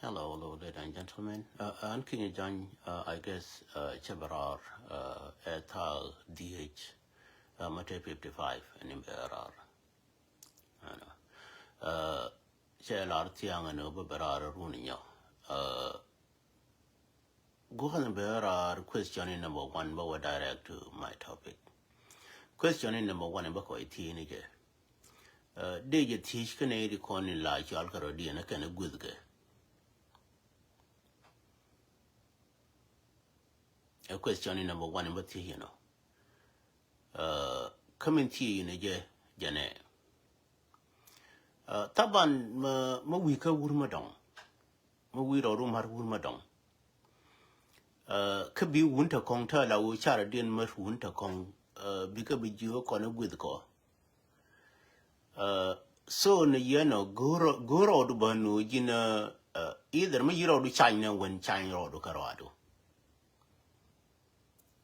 Hello, ladies and gentlemen. Anki Jan, I guess, Chabarar, Ethal, DH, Mate 55, and Imberar. Chelar Tiang and Oberar Runinyo. Go on and bear question number one, but direct to my topic. Question number one, and Bako teenager. Did you teach Canadian corn in large alcarodi and a kind of good? A question number one, but coming to you in a jane. Taban ma wika wurmadong. Ma wiro rumar wurmadong. Kabi winter kong ta la wu chara din mas winter kong bika bi jiwa kona with ko. So na yano goro du banu jina either ma yiro du China when China do karado.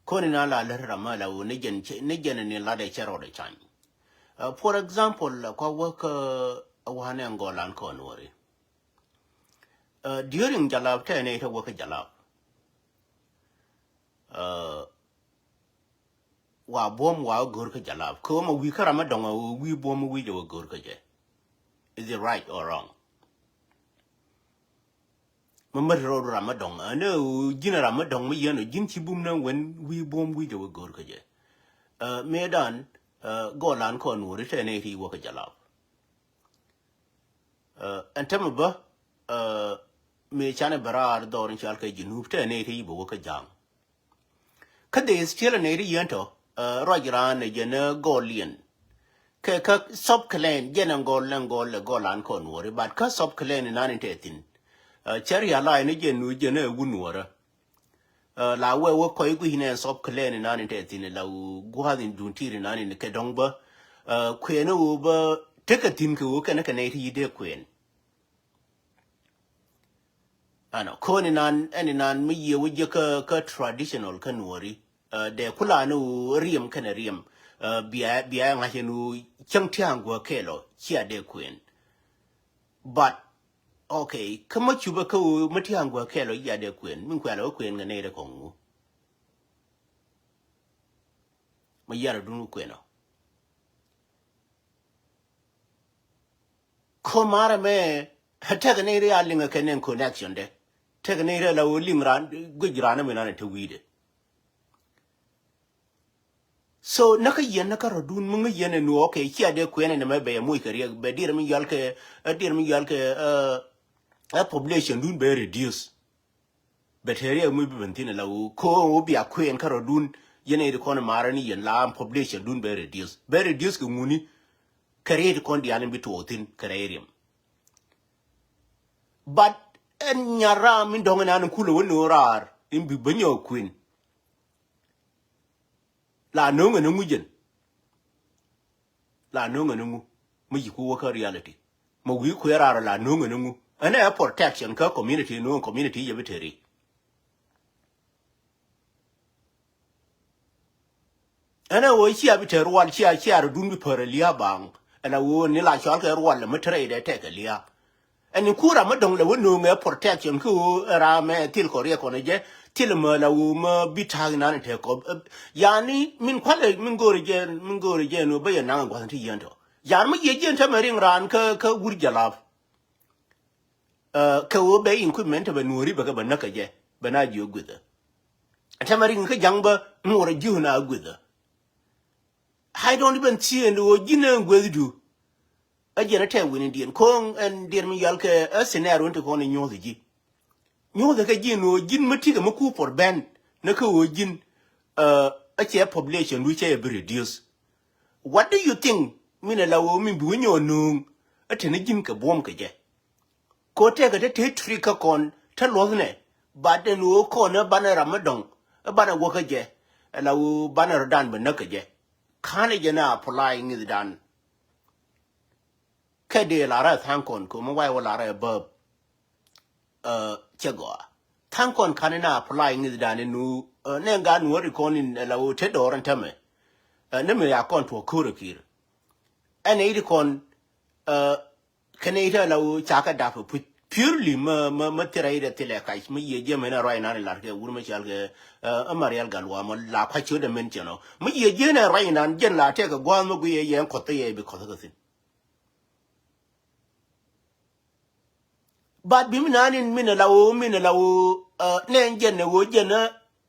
Koni na la rama la wu nejen ni la de chero de China. For example, kwa work wane Angolan konwari. During jalab tene ita work jalab. Wa bom wa gurka jalab. Ko ma wi karama donga wi bom wi jo gurka je. Is it right or wrong? Mamma road ramadong. No, jina ramadong mi yano jin chibum na when we bom wi jo gurka je. Medan Golan konwari tene ita work jalab. And temaba me chana barar dorin chalka jinub tene ita bo work jang. Kade still an area yento, Rogeran, a jena Golian. Kaka sub clan, Jenan Golan conwari, but cus sub clan in 1918. Cherry align again, no jena wunwara. La we were quite good in sub clan in 1918, la guadin duntir in the Kedongba, Queen over, take a tinku, can a canati de queen. Ano koninan eninan mi ye wuje ka traditional kanwari de kula no riem kana riem bia ngahenu changtiang go kelo chia de queen but okay kama chuba ko matiang go kelo ya de queen min kwala queen ngane de kongu ma yara dunu queen ko mara me hata ne ri alinga kenen connection de Teganera la limran good rana minana to weed. So naka yen naka rodun munga yen and okay, here de queen and my bay a muikaria, but dear me yalke, a population dun be reduced. But here movement in a low co be a queen carodun, yene the corner marani and lamb population dun be reduced. Be reduced gumuni, carry the condian between cararium. But en nyara min donga nan kulu wono rar in bi banyo queen la nonga nungu jen la nonga nungu mi ku waka reality ma wi ku yara la nonga nungu ana protection ka community no community yebeteri ana wo chi abiter wal chi ar dunbi paralia bang ana wo ni la chal ka wal ma trade te ka lia and in Kura Madong la wono me protection ku rame til korea koneje til ma la ma bitag nan te ko yani min kwale min gore je no be na ngwa ti yento yan ma ye jen ta maring ran ka wur jalaf ka wo be equipment ba nuri ba ba naka je bana ji guda ta maring ka jangba ngora ji na guda I don't even see and wo jina gwedu a geneta winning Indian Kong and dear me yalke a scenario to go in Yozi. Know the Kajino, Jin Matiga Maku for Ben, Nako Jin, a chair population which I be reduced. What do you think? Mina la mi buino noon, a tenajin ka bomkaje. Ko take a tate tricka con, tell wasn't it? But then no corner banner ramadong, a banner workaje, a la banner done but nakaje. Canajana applying is done. Kade lara thankon ko mo wai lara bob chego thankon kanina applying is done nu nenga nu recording la o te doran tame ne me akon to kurukir ane ide kon kanita la o chaka da pu purely ma tiraida tele kai ma ye je mena roi na la ke wur ma chal ke amarial galwa ma la kwa chu de men cheno ma ye je na roi na jen la te ka gwa ma gu ye yen ko te ye bi ko ka sin but bi mina nin mina la wo ne jen ne wo je na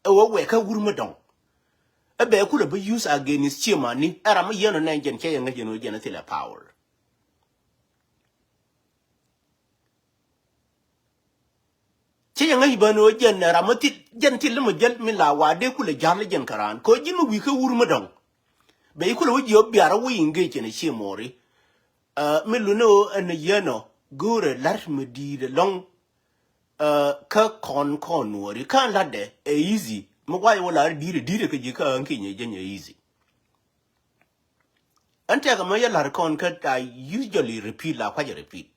wo we ka wur ma dong e be ku le be use against chima ni era ma ye no ne jen ke ye nga je no je na tele power che yang ai bano jen na ramati jen til mo jen mi la wa de kule jarle jen karan ko jin wi ka wur ma dong be kule wo jo biara wo inge chen che mori mi lu no en yeno gore lar mi di de long ka kon wori kan la de e easy mo wa yo la di de ka ji ka an ki nye jen easy ante ga ma ya lar kon ka I usually repeat la kwa repeat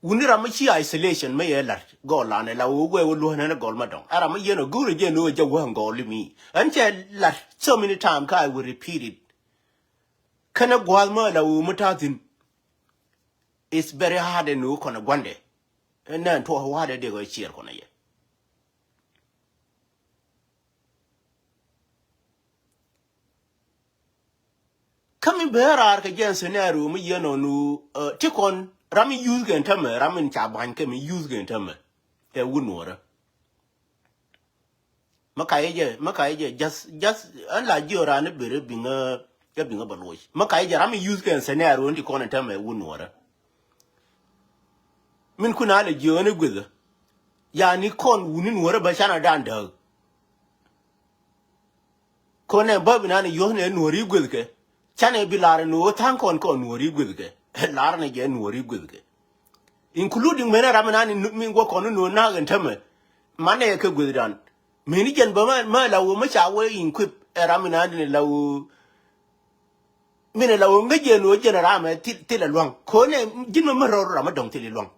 unira machi isolation me yelar go la ne la wo we lu na go ma dong ara ma yeno guru je no je wo go li mi ante la so many time ka I will repeat it kana gwal ma la wo mutatin it's very hard no kona gwande na to wa de go chier kona ye kami berar ka jen scenario mi yeno no tikon rami use gen tame ramin cha ban ke mi use gen tame e wunora makaye just an la jora ne bere binga ya binga baloy makaye rami use gen scenario ndi kona tame wunora min kuna le jone gweza ya ni kon wunin wora ba chana danda kone babu na ne yohne nori gwezke chane bilare no tan kon nori gwezke lar ne je nori gwezke including mena ramana ni min go kono no na gen tame mane ke gwezdan meni jen ba ma lawo ma cha wo in quip ramana ni lawo mena lawo ngaje no jen rama ti la luang kone jin ma ro rama dong ti luang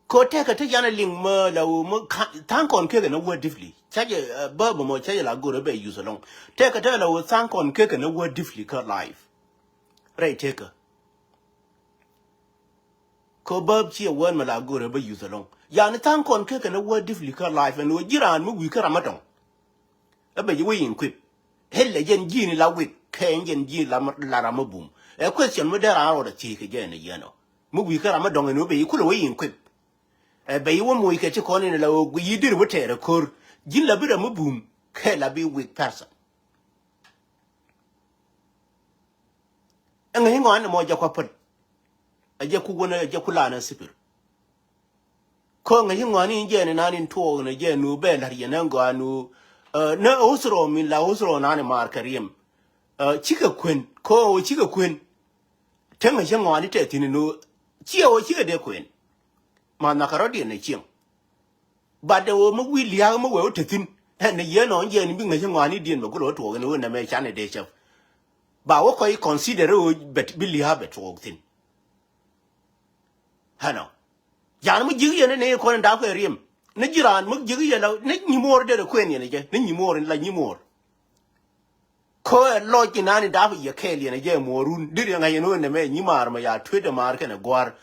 ko te ka te yana ling ma lawo mo tan kon ke na wo diffly chaje ba mo chaje la go be use long te ka te lawo tan kon ke na wo diffly ka life right te ka ko ba chi won ma la go be use long ya ni tan kon ke na wo diffly ka life and wo jiran mu wi ka ramadan e be yi yin kwip helle jen ji ni la wi ken jen ji la ramabum e question mo dara ro da chi ke je ne yeno mu wi ka ramadan no be ku lo yin kwip be yi wo mo ke ti ko ni la wo yi dir wo tere kor jin la bi ramabum ke la bi weak person en hingo an mo ja ko pat aje ku gona aje kula na sipir ko nga hingo ani je ne nanin to ne je nu be lar ye nan go anu na osro min la osro na ne mar karim chika kwen ko chika kwen tanga hingo ani te tin no chiyo chika de kwen ma na karodi ne chim ba de wo mo wi liya mo we te tin ne ye no je ni bi nga hingo ani din ba ko to ne na me chane de chef ba wo ko consider o bet bi liya bet to tin hano yana mu jigi ne ko nda ko riem ne jiran mu jigi yana ne nyimor de ko ne je ne nyimor la nyimor ko lo kinani da ya keli ne je morun dir nga yeno ne me nyimar ma ya twede mar ke ne gwar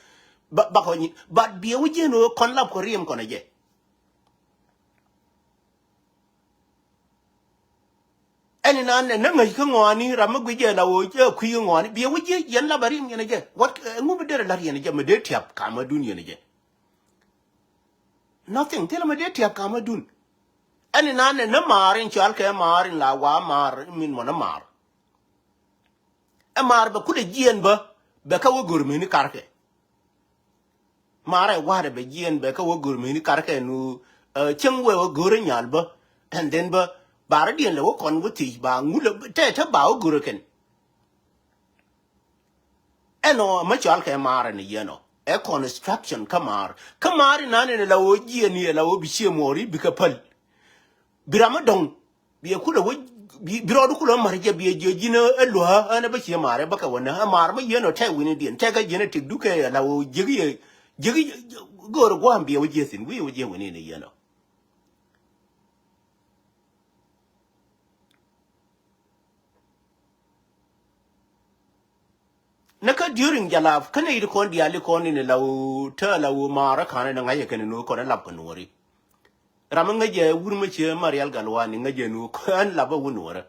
ba ko ni ba bi wo je no kon lab ko riem ko ne je eni nan ne nga ko ngoni ram gu je la wo je ku ngoni bi wo je yan la barim ne je what ngu be de la ne je me de tiap ka ma dun ne je nothing tell me de tiap ka ma dun eni nan ne marin chal ke marin la wa mar min mo na mar e mar ba ku de jien ba be ka wo gurmi ni karke mare wa de be jien be ka wo gurmi ni karke nu cheng we wo gore nyal ba and then ba bar dien le wo kon wo ti ba ngule te ba wo gure ken eno ma chal ke mare ni yeno e construction kamar nan ne la wo jien ni la wo bi che mori bi ka pal birama dong bi ku da wo biro du kulo marje bi je jina elo ha ana ba che mare ba ka wona mar ma yeno te wini dien te ga jina tik du ke la wo jigi gor gwa bi wo je sin wi wo je wini ne yeno during jalaf kana id kon diali kon ni law ta law mara kana nga ye kana no kon lab kon wori ram nga je wurma che marial galwani nga je no kon laba wonora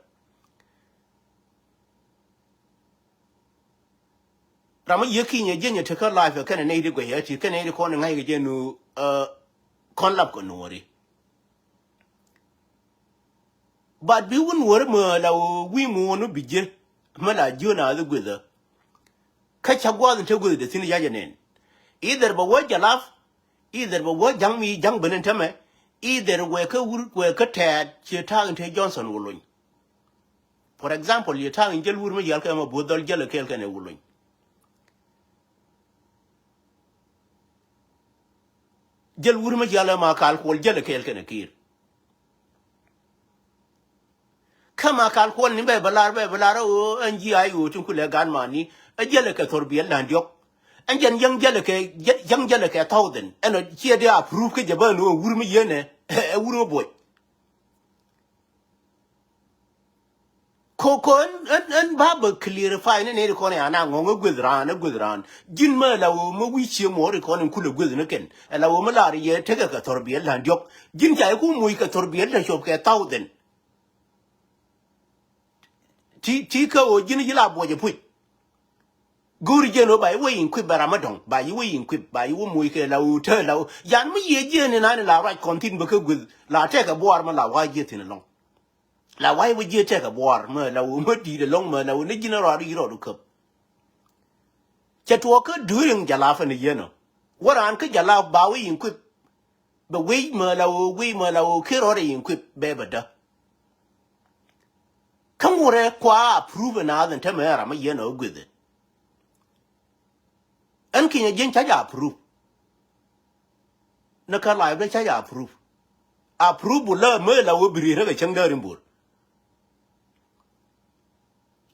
ram ye kinye je nye taka life kana ne id go ye ti kana id kon nga ye je no kon lab kon wori but bi won wor ma law wi mo no bije mala jona the gweda kacha gwa ta gweda tin ya janen either ba wa jalaf either ba wa jang mi jang benen tame either we ka tad che ta te Johnson wulun for example ye ta ngel wur ma yal ka ma bodol jale kel ka ne wulun jel wur ma yal ma kal ko jale kel ka ne kir kama kal ko ni be balar o anji ayu tun kule gan mani a jale ka torbiyan lan yok an jan yang jale ke thousand eno chia dia approve ke jaba no wur mi yene e wur boy ko an baba clarify ne ko ne ana ngongo gudran jin ma lawo mo wi chi mo ri ko ne kule gudne ken lawo ma la ri ye te ka torbiyan lan yok jin ja ku mu ka torbiyan la shop ke thousand ti ka o jin jila boje put guri jeno ba yi in kwib baramadon ba yi in kwib ba yi mu ke law te law yan mi ye jene na la right contin ba ka gud la te ka boar ma la wa je tin long la wa yi je te ka boar ma law ma di de long ma law ne jina ro ro ko che to ka during jalafa ne yeno waran ka jalaf ba wi in kwib ba wi ma law ke ro in kwib be ba da kan wore kwa approve na dan te ma ra ma yeno gud an kinya jen chaja approve na ka live da chaja approve la me la wo biri ga changa rimbur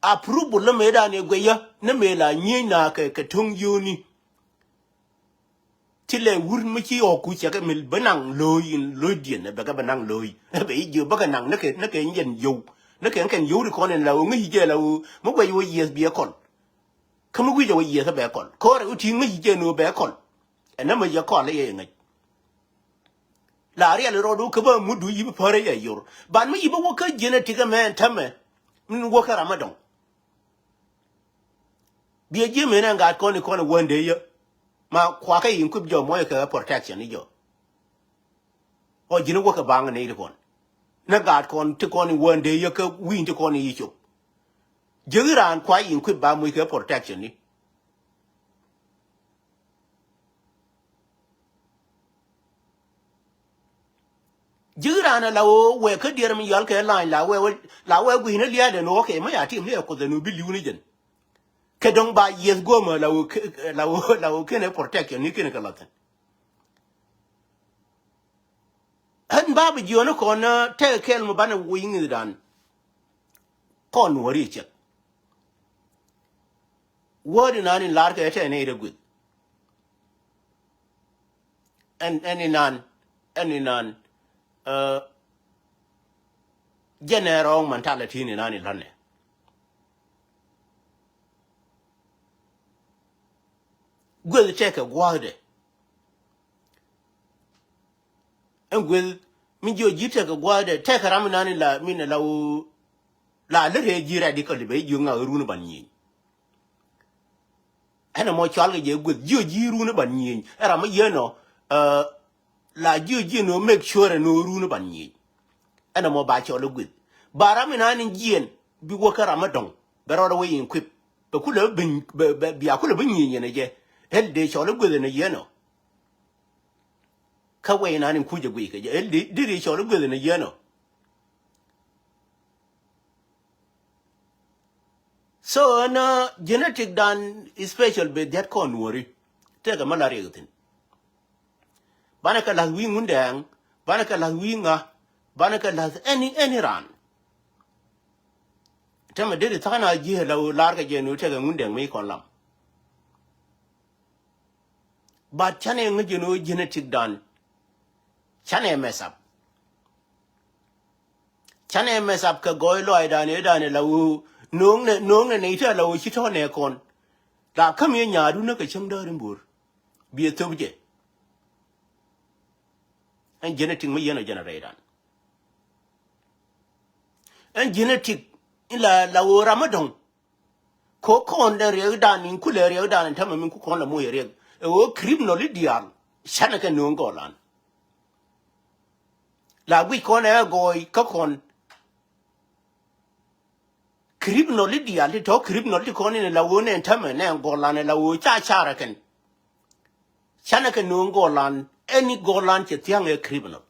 approve la me da ne gweya na me la nyi na ka tung yuni tile wur mi chi o ku cha ka mil banang loyin na ba ka banang loy be ju ba ka nang na ke yen yu na ke kan yu ri ko ne la ngi je la mo gwe yu yes bi kon kamu gwi jawo yesa be kon ko re uti ngi je no be kon ena ma ya kon le ye ngi la ri ale rodo ko ba mudu yi pare ya yor ban mi yibo wo ka genetic man tame min wo ka ramadan bi je me na ga kon one day ya ma kwa ka yin ku jo mo ka protection ni jo o jinu wo ka bang ne kon na ga kon ti kon one day ya ka win ti kon yi cho Jiran kwa yin kwib ba mu ke protection ni Jiran la o we ka dir mi yal ke line la we gwi na lia de no ke ma ya tim le ko de no bi liu ni jen ke dong ba yes go ma la o ke ne protection ni ke ne ka latan han ba bi jo no ko na te kel mo bana wi ngi dan kon wori che word nan in large at any good and any non general mentality in any land good check a word and will me you take a word take a ramanan la min la le ji radical be you nga runu ban ana mo chal ge good ji ru ne ban yin era ma yeno la ji no make sure no ru ne ban yin ana mo ba chal good bara mi na ni jien bi wo ka ramadan bero da yin kwip be kula bin bi akula bin yin ne je el de chal good ne yeno ka we na ni ku je gwi ke el de chal good ne yeno so na genetic dan special be that kon wori te ga malaria gutin banaka la wi ngundang banaka la wi nga banaka la any ran tama de ta na ji la lar ga no te ga ngundang me kon lam but chane ngi no genetic dan chane mess up ka goy loy dan la nong ne ne te la chi to ne kon la kam ye nya du na ka chang da rin bur bi to je en genetic me yena generate en genetic ila la wo ramadon ko kon da re dan in ku le re dan ta min ku kon la mo ye re o criminal dial shana ka no ngolan la wi kon e goy ka kon criminal dial to criminal kon ne la wo ne ta me ne ngolan la wo cha cha ra ken shana ka no ngolan any golan che tiang e criminal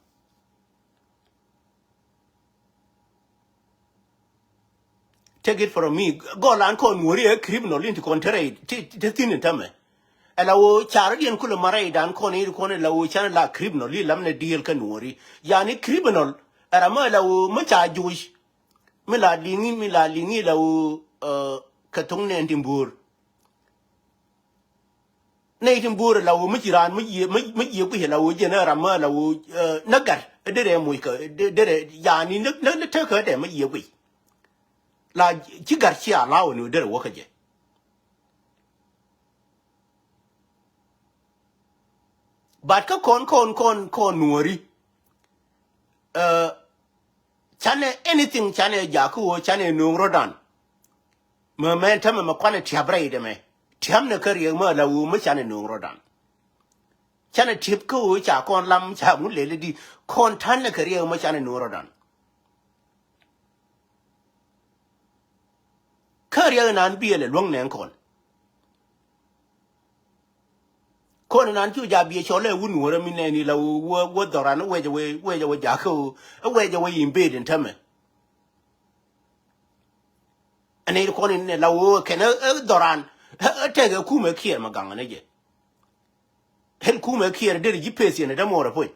take it from me golan kon wori e criminal into contrary te tin ta me ala wo char dien kula marai dan ko ne la wo chan la criminal li lamne deal kan wori yani criminal ara ma la wo ma cha juish mi la lingi la wo katong ne timbur ne timbur la wo mi jiran mi ku la wo jena ra ma la wo nagar dere mu ka dere yani na ta ka de mi ku la jigar chi ala wo ne dere wo ka je but ka kon nuori chane anything chane jaku chane nungrodan momentum ma kwane tiabre de me tiam ne kariye ma la wu ma chane nungrodan chane tip ko cha kon lam cha mu le di kon tan ne kariye ma chane nungrodan kariye nan biele long nen kon nan ju ja bi chole wu nuora mi ne ni la wo doran we jaku we in bed in tame ane ko ni la wo ken doran te ga ku me kier maganga ne je hel ku me kier de ji pesi ne da mora poi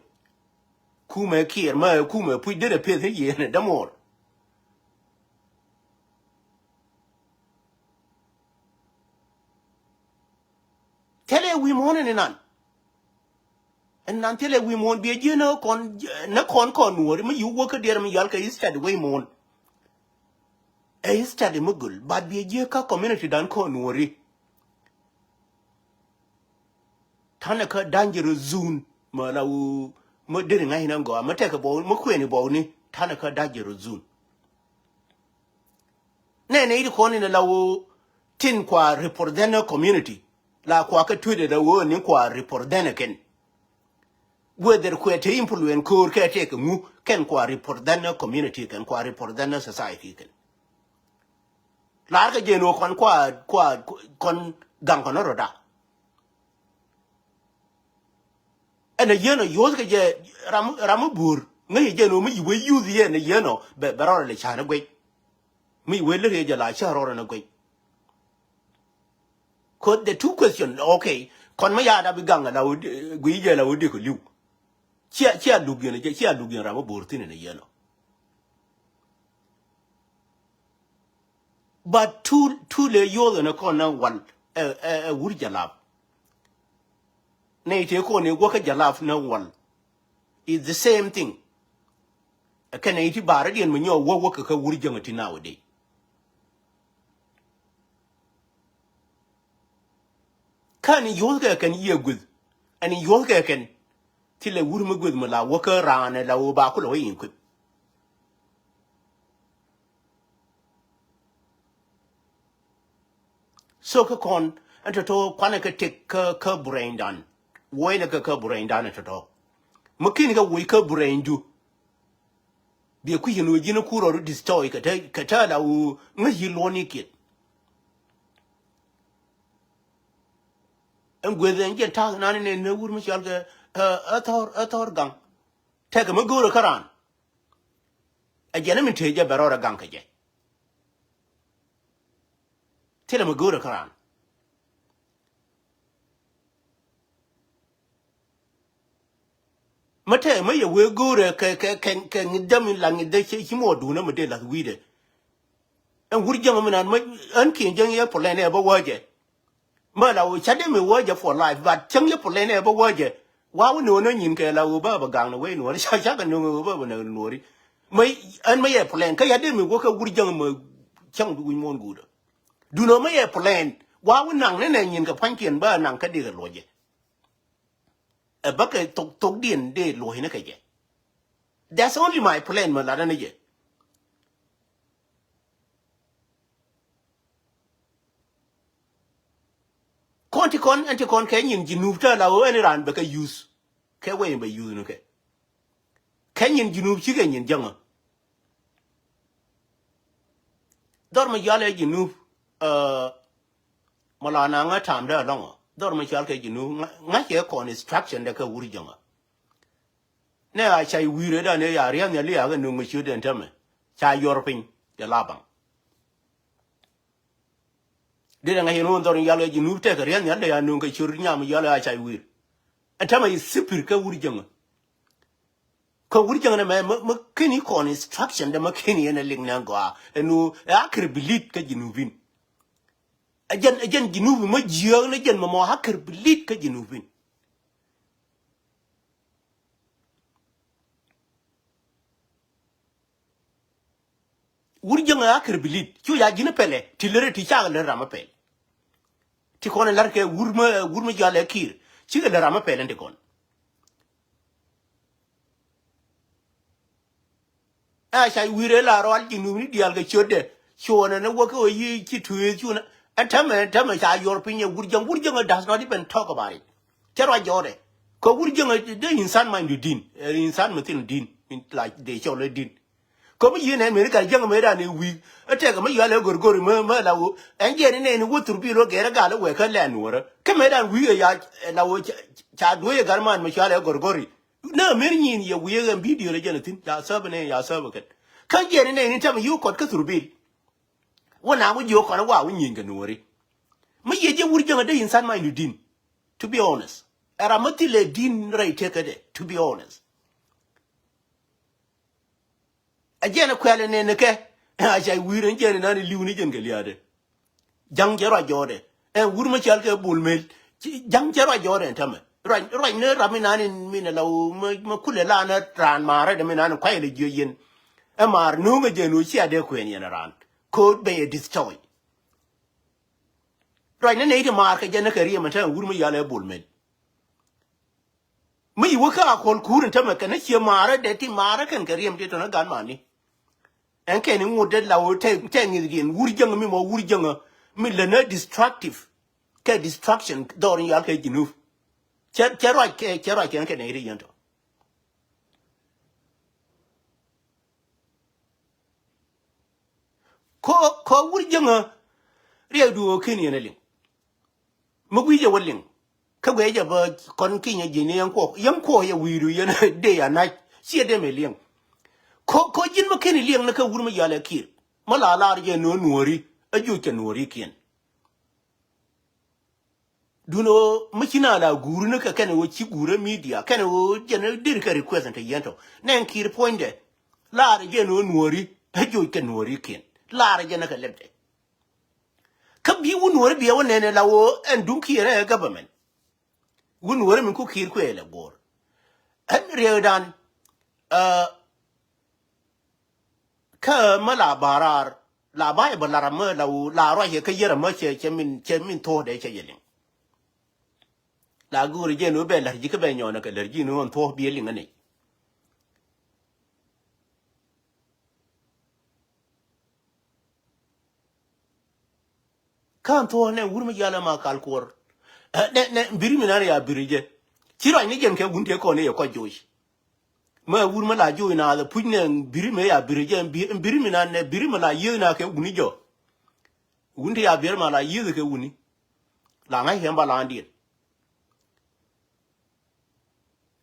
ku me kier ma ku me pui de pesi ye ne da mora tele wi mon ne nan en nan tele wi mon bi je no kon nuori ma yu wo ka der mi yal ka istad we mon istad mugul bad bi je ka community dan kon nuori tana ka danger zone ma la wu ma der ngai nan go ma te ka bo ma kweni bo ni tana ka danger zone ne ko ni la wu tin kwa report den community la kwa ka tude da wo ni kwa report den ken whether ku te influence ko ka te ka mu ken kwa report den community ken kwa report den society ken la ka je no kon gang ko no roda ene yeno yoz ka je ram bur ngi je no mi we use ye ne yeno be ro le chana gwe mi we le je la cha ro na gwe ko the two question okay kon ma ya da bi gang la gwi je la wudi ko liu chia lu gene je chia lu gene ram bur tin ne yeno but two le yoz na kon na wan wuri jalab ne te ko ne go ka jalaf na wan is the same thing kana iti bara dien mo nyo wo ka wuri jangati nowadays kan yoga kan ye gud ani yoga kan tile wuri mo gud mo la wo ka rana la wo ba ko lo yin ku so ka kon anto to kwana ka tek ka brain dan wo ina ka brain dan to mo kin ga wo ka brain du bi ku yino jina ku ro destroy ka ta la wo ngi lo ni kit en gwezen je ta na ne wur mi shal ga athor gang te ga mo go karan a jena mi te je barora gang ka je te le mo go karan mate ma ye we go ka ngidam la ngide chi mo du na mo de la wi de en wur jang mi nan ma an kin jang ye plan e ba waje ma la wo chade me waje for life but chang ye plan e ba waje wa wo no nyin ke la wo ba gang na we no sha ka no ba na no ri mai an ma ye plan ka ya de me go ka wur jang ma chang du mo ngu do no ma ye plan wa nang ne yin ka pan kien ba nang ka de ga lo je e ba ka tok dien de lo ne ka je that's only my plan ma la ne je anti kon ke yin jinub ta la o en ran ba ka use ke we ba use no ke yin jinub chi ke yin janga dor ma yale jinub malana nga tam da long dor ma chal ke jinub nga ke kon instruction da ka wuri janga ne a chai wire da ne ya riam ne le ya ga no ngi chu den tame cha yorpin de labang de nga hino dor yale jinub te ka riam ne da ya no ngi chu nya ma yale a chai wir atama is sipir ka wuri janga ko wuri janga ne ma kini kon instruction da ma kini ne ling na go enu akir bilit ka jinubin ajan jinubi ma jiyo na jan ma mo hakir bilit ka jinubin wuri janga hakir bilit chu ya jina pele tilere ti cha le rama pele ti kon lar ke wurma jale kir chi le rama pele ndi kon a sai wire la ro al jinubi dial ga chode chona na wo ko yi chi tuye chuna atama cha European wurjang does not even talk about it chero jore ko wurjang de insan mind din insan mutin din like de chole din ko mi yene America jang me da ni wi ate ko mi yale gorgor ma la wo anje ne ni wutur bi ro gere ga la we ka la nuora ke me da wi ya la wo cha do ye garman mi yale gorgori na mer nyin ye wi ga video le janatin ya sabne ya sabakat kan je ne ni tam yu kot ka turbi wana mu yo kana wa yin ga nuori ma yeje wurjanga de insan ma din to be honest era matile din right take de to be honest ajena kwale ne ke ajai wiren jene nani liwni jenge liade jang jero jode wurma chal ke bulmel jang jero jode tame ro ne raminani mina law ma kule la na ran mare de minani kwaile joyen mar no ma jenu chi ade kwen yen ran could be a destroy. Right now, native market, Janakaria, and tell Wurma Yale Bullman. Me work out called Kur and Tamakan, your Mara, that Mara can carry him to a gun money. And can you would that law take 10 again, wood younger me more wood younger, millionaire destructive, care destruction, during Yalka Ginu. Cherai can Canadian. Ko wood younger, real do Kenyan. Mugwija willing. Kawaja bird, Conking, young ko ya wiru yan day and night, see a demilium. Ko Jin McKinney liang like a woman yala kid. Malala ya no nori, a juke norikian. Do no Machina guru naka can chigura media, can general dirka request and a yanto. Nanki pointed. Lara ya no nori, a juke norikian. Lara janaka lepte. Come you wouldn't be a one and law and dunky and a government. Wouldn't worry me cook here quail a war. And Riordan, Mala barar, La Bible, La Merla, La Roya, Kayera Merche, Chemin Tord, Echeling. La Guru Genu Bella, Jicabanyon, a Galergino, and Tor Beeling and it. Can't one and Wurmayala Macalcor. Biriminaria Birige. Chira Nigan can wouldn't take on a quite Jewish. Ma Wurmala Joina, the Putin Birimea Birige and Birimina, Birimala Yuna Unijo. Wouldn't ya Birmala Yu the Uni? Langa Hembalandi.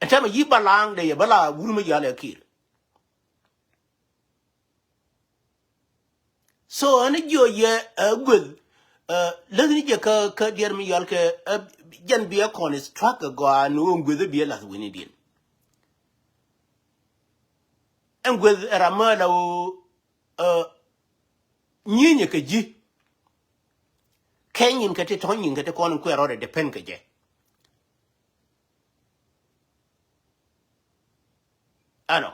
And tell me, Yibalang de Yabala Wurmayala Kir. So, and you ye good. Lagi ka dear me yalke jan be a con is track a go and with the beer last winning. And with a ramala Ninya kaji Kenyan catatoning at a con queer or a depenkaje. I know.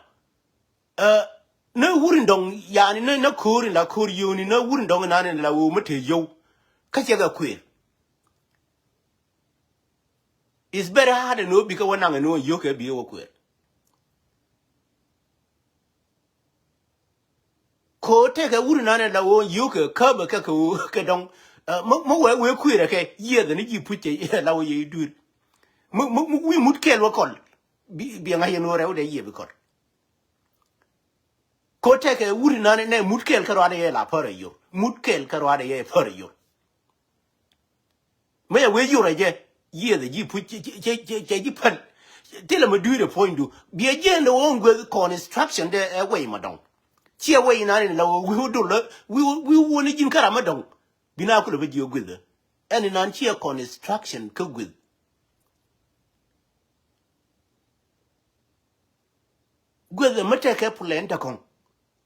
No wouldn't dong yan no core in la core uni, no wouldn't dong an and la woman to yo. Kajaga queer. It's very hard to know because when I know you can be awkward. Ko take a wooden and la wo yoke cover kako kadong mo we queer okay yeah the you put it la you do it we mut kel wa call be nga yeno rew de ye because ko take a wooden and mut kel karade ye la pare yo mut kel karade ye pare yo me we you reje yeah the you put je pan tell me do the point do be again the one go construction there away madam chia way na ni lawo we do we woni jin karama don bina ko le beji ogwede eni nan chia construction ko gwed gwede mate ke plan ta kon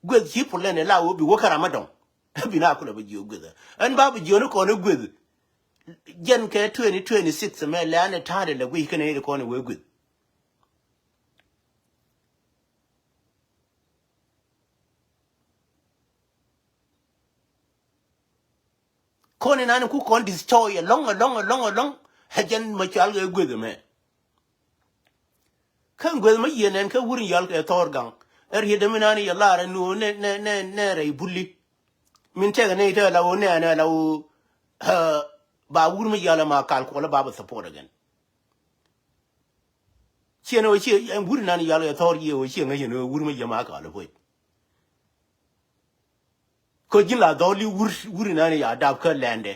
gwed chi plan la wo bi wo karama don bina ko le beji ogwede en babu jono ko ne gwed jen ke 2026 me la ne tade le wi kene ko ne we gwed koni nan ku kon destroy long hajen ma chal ge gwed me kan gwed ma yenen ka wurin yal ke torgang yede minani yalla nu ne re bulli min tega ne ta lawo ne lawo ba wurin ma yala ma kal ko la ba support again cheno chi en wurin nan yal ke tor ye o chi ngai no wurin ma yama ka la boy ko jin la doli wurin nan ya dab ka lande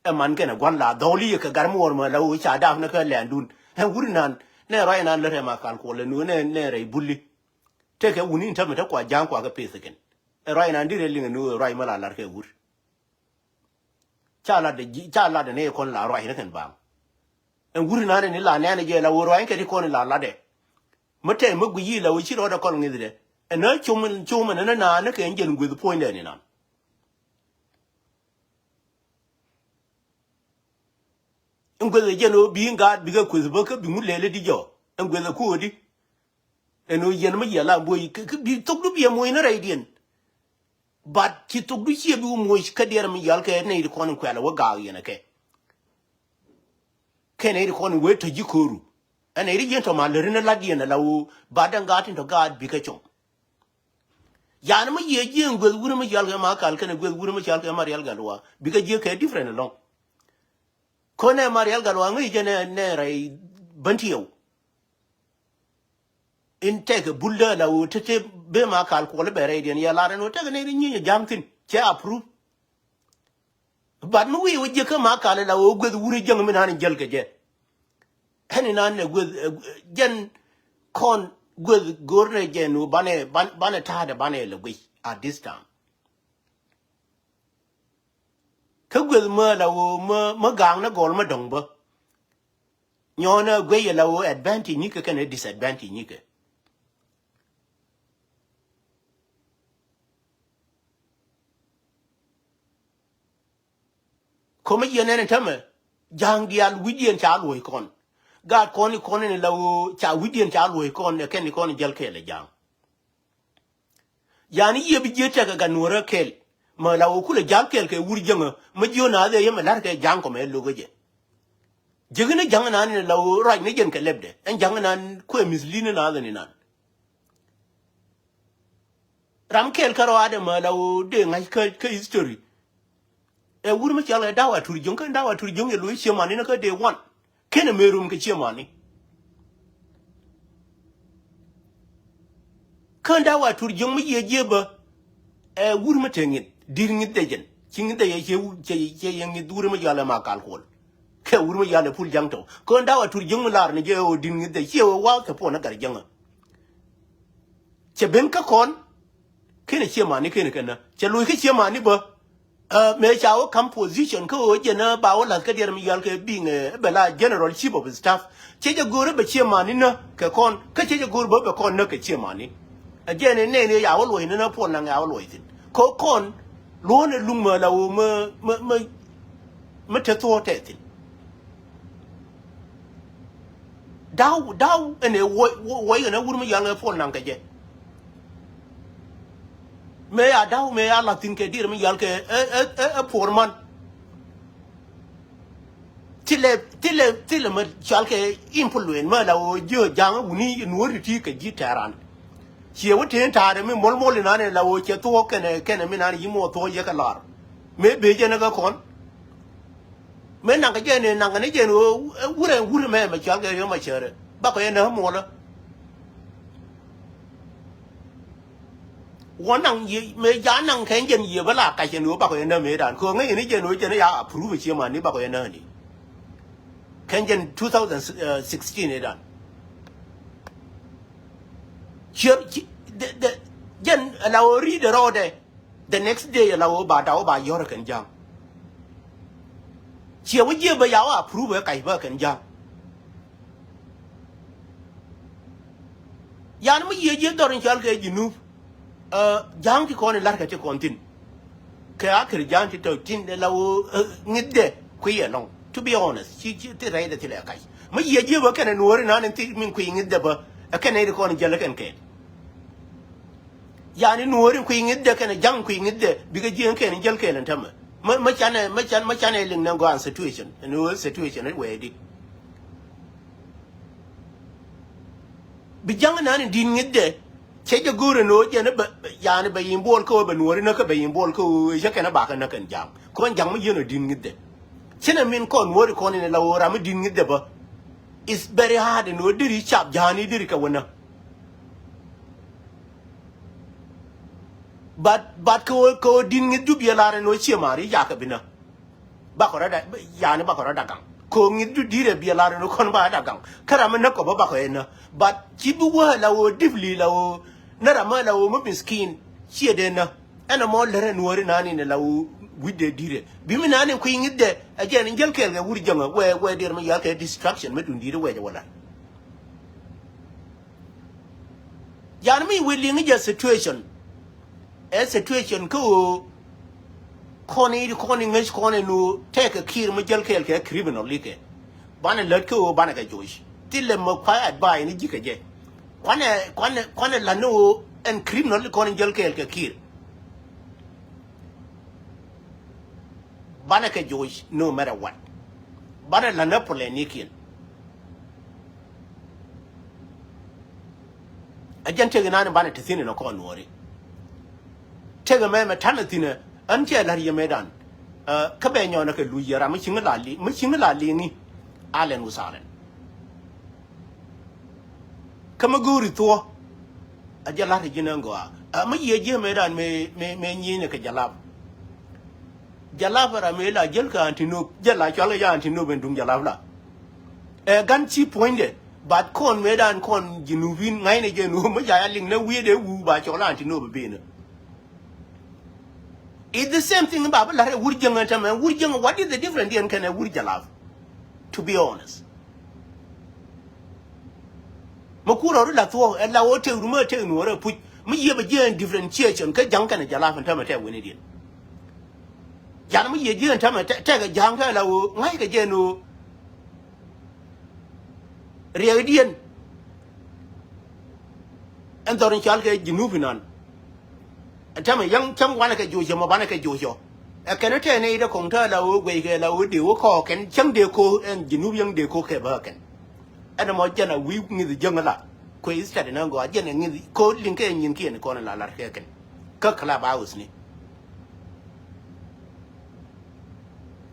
e man gena gwan la doli ka gar mo ma lawo cha dab na ka landun en wurin nan ne rai nan le ma kal ko le nu ne re bulli take wuni ta meta kwa jang kwa ga pesiken rai nan dire linga nu rai mala lar ke wur cha la de ne kon la rai ne kan ba en wuri na ne la ne je la wuro en ke ko ne la de mate mugu yi la wuci ro da kon ngi de en na chumun na ne ke ngen ngu point ne na ngwe je no bi nga bi ga ku ba ka bi mu lele di jo ngwe ko di eno yen ma yela boy bi tok du bi moy na raidien but ki tok du ci bi moy ka der mi yal ke ne di kon ko ala wa ga yena ke ne di kon we to jikoru ene ri yen to ma le rina la yena lawo badan gatin to gad bi ka chom yana ma ye je ngwe wuri ma yal ga ma kal ke ne ngwe wuri ma yal ga ma yal ga lo bi ka je ke different long ko ne ma yal ga lo ngi je ne rai bantiyo in take bulla la wo tete be ma kal ko le bere den ya la no take ne ni jamtin che approve but no we je ka ma kal la wo gwe wuri jang mi nan jel ke je hani nan ne gwe jen kon gwe gorne je no bane ta da bane le gwe at this time ka gwe ma la wo ma gang na gol ma dong ba nyona gwe la wo advantage ni ka ne disadvantage ni ka kuma yene tame jang dial widien cha loy kon ga kon ne lawo cha widien cha loy kon ne ken kon jel kele jang yani ye bi jeta ga nora kel ma lawo kula jang kel ke wuri janga ma jona de yema lar ke jang ko me logo je jegene jang na ne lawo right ne jen ke lebde en jang nan ko misline na da ni nan ram kel karo ade ma lawo de ngai ka history e wuri ma chala dawa turi jong kan dawa turi jong e lo che mani na ka de one kene merum ke che mani kan dawa turi jong mi ye jeba e wuri ma tengin dir ngi dejen cing de ye che yang wuri ma yala ma kal kol ke wuri ma yala pul jang to kan dawa turi jong lar ne je o dir ngi de che o wa ka po na gar jang che ben ka kon kene che mani kene kana che lo ke che mani ba me chao come position ko je na ba wala ka der mi yal ke being bela general chief of staff che je gore be che mani na ke kon ka che je gore be kon na ke che mani je ne ya wo na po na ya wo tin ko kon lo ne luma la wo me te to te tin daw ene wo na wur mi yal po na ke je me ya daw me ya latin ke dir mi yal ke porman tile ma chalke influence ma la o jo jang uni nuori ti ka gitaran che wo ten tare mi mol na ne la o che to kene mi na yimo to ye ka lar me be je na ga kon me na ga je ne na ga ne je no wure me ma chalke yo ma chere ba ko na mo la wonang ye me ya nang ken jen ye ba la ka je no ba ko na me dan ko ngai ni je no je ne ya approve che ma ni ba ko na ni Kenyan 2016 edan. The Jen allow read the road the next day allow ba yor kan jang. Chia we je ba yawa approve kai ba kan jang. Yan mo ye dorin chal ke jinu jang ki kon lar ka te kontin. Ka akir jang ti to tin de lawo ngidde ku ye long. To be honest, she right at the Lakai. My year you work and worry none and think me queen in the bar, a canary corn jellican cane. Yan in worry queen in the can a young queen in there, because you can in jelcan and tummer. Much an no go situation, and no situation at where it be young and an didn't get there. Check a good and old yan by in ball co, and worry no by in ball co, you can a back and knock and jam. Come young, you know, didn't get there. Cinnamon corn, what corn in a lower, I'm doing it. It's very hard and no diri chap, Johnny Dirika winner. But ko didn't it do be a lot and no chiamari, Jacobina. Bacorada, Yana Bacoradagang. Ko it do dear be a lot and no conbadagang. Caramanako Bacoena. But Chibu were low, divly low, Naramana, moving skin, she dinner, and a more than worrying in a low. With the dear. Bimin and queen it there again in Jelka, wood younger, where dear Mayaka distraction met in the way the water. Yanami willing a situation. A situation go corny English corner no take a key Majelka criminal liquor. Banna Lurko Banaka Jewish. Till them quiet by in the Jikaje. Quana Lano and criminal corning Jelka key. Banaka Jewish, no matter what. Bana Lanapole Nikin. A gentle and banner to thin in a corn worry. Take a man a tanatina, until Larry Medan. Cabana Luya, Machingala Lini, Allen was Allen. Kamaguri Thor, a Jalati Jinangoa. A Maya Medan may yin a Jalab. Jalava Mela Jelka Antino, Jella Chala Antino Bendum Jalavla. A gun cheap pointed, but corn made and corn Jinuvin, 9 again, whom I no weird woo by Chola Antino Babina. It's the same thing about Lara Woodjang and Woodjang. What is the difference in can a Woodjalav? To be honest. Makura Lato and La Hotel Rumerton were put me ever different church and Kajang and Jalaf and Tamata when it did. Janami ye and Tama take a janka like a genu Readian and Dorin Chalke Genuvinan. And Tama young Wanaka Jojo, Mabanaka Jojo. A canata and Ada Conta la Wake la Woody Wokok and Chang Deco and Genuvian Deco Kebakan. And a Mojana weeping the jungle lot. Quiz at an angle, a jen and the cold link and Yinki and the corner la Larkakan. Kirklab Housney.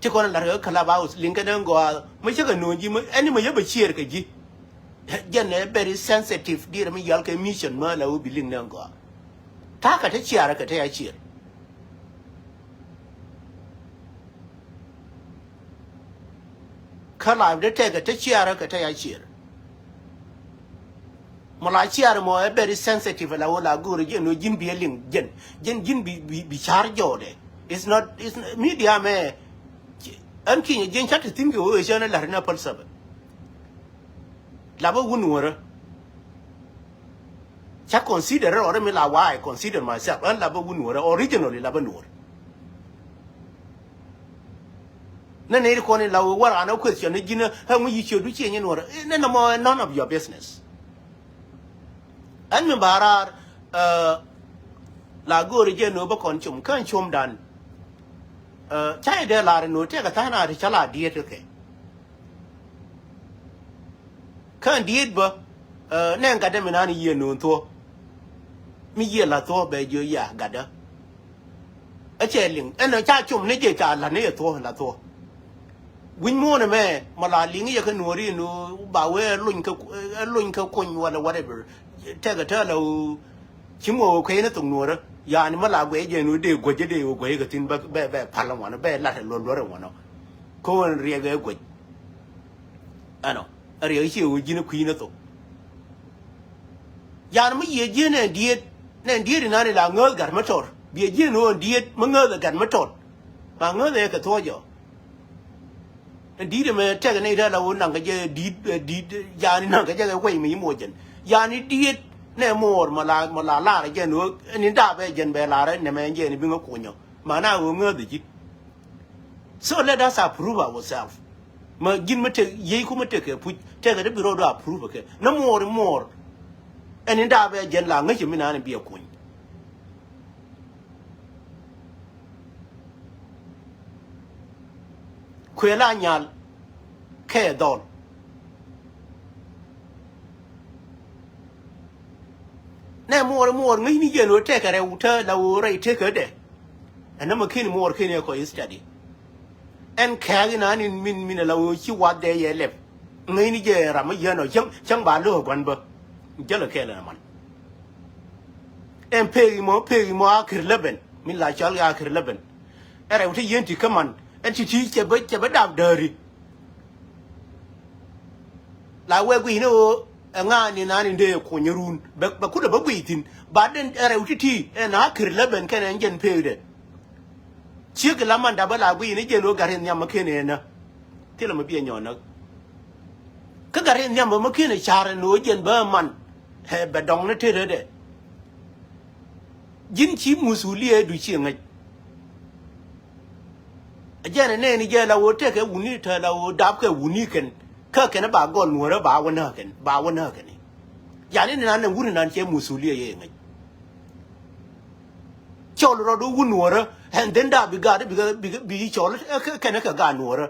Take on a clubhouse, Lincoln and go, Michigan, no, any Mayaба cheer, Kaji. Jen, very sensitive, dear me, Yalka mission, Mala will be Lincoln go. Talk at a chair, at a cheer. Carla, they take a chair, at a cheer. Malachiar more very sensitive, and I will go again, no Jin be a link, Jen be charged. It's not media, man. I'm king again, chat to think you is a Larina Pulsab. Lava Wunwara. Chak consider or Mila why I consider myself and Lava Wunwara, originally Labanur. None corner Lawa, what I know question, Gina, how you should be changing or none of your business. And Mbarar Lago again over conchum, can't chum done. Chai de la no take a tana to chala dear. kan diet ba nen ga de menani ye no to mi ye la to be jo ya ga da a che ling en cha chum ne je cha la ne to la to win mo ne me ma la ling ye ka no ri no ba we lun ka kun wala whatever te ga ta lo chi mo ko ne tung no ra ya ni ma la gwe je no de go je de go ga tin ba be pa la wa no be la lo lo wa no ko ri ga go ano ri chi u ji ne ku ne to ya ni ma ye je ne diet na ne la ngol gar ma tor bi je no diet ma ngol gar ma tor ba ngol de ka to jo đi mà chắc cái này ra là uống nặng cái gì đi giờ này nặng cái gì cái quay mấy mùa chân giờ này đi nè mùa mà là cái gì nữa anh đã về chân về là đấy nè mà anh gì này bị ngốc cuốn nhau mà nào uống ngơ gì chứ so let us approve ourselves mà nhìn mà chắc gì cũng mà chắc cái phụ chắc cái đó bị rồi đó approve cái nó mùa anh đã về chân là ngay chỉ mình anh bị cuốn khuya la nyal khe dol ne mor ngi ni je no te kare uta la wo rai te kade ana ma kin mor kin ko study en kha na ni min la wo chi wa de ye lep ngi ni je ra ma ye no chang ba lo gwan ba je la khe la man en pe mo akhir leben min la chal ya akhir leben era uta yen ti kaman en ti che ba dam deri la we gwi no nga ni na ni de ko nyarun ba ku da ba gwi tin ba den era uti en akhir leben ken en jen pe de chi ga la man da ba la gwi ni je lo garin nyam ma ken na ti la ma bi nyon na ka garin nyam ma ken char no jen ba man he ba dong na te de jin chi musuliye du chi ngai ajana ne ni je la wo te ke wuni ta la wo dab ke wuni ken ka ken ba gon no ra ba wona ken ya ni na wuni nan che musuliye ye ngai chol ro do wuni ra and then da bi ga bi chol ken ka ga no ra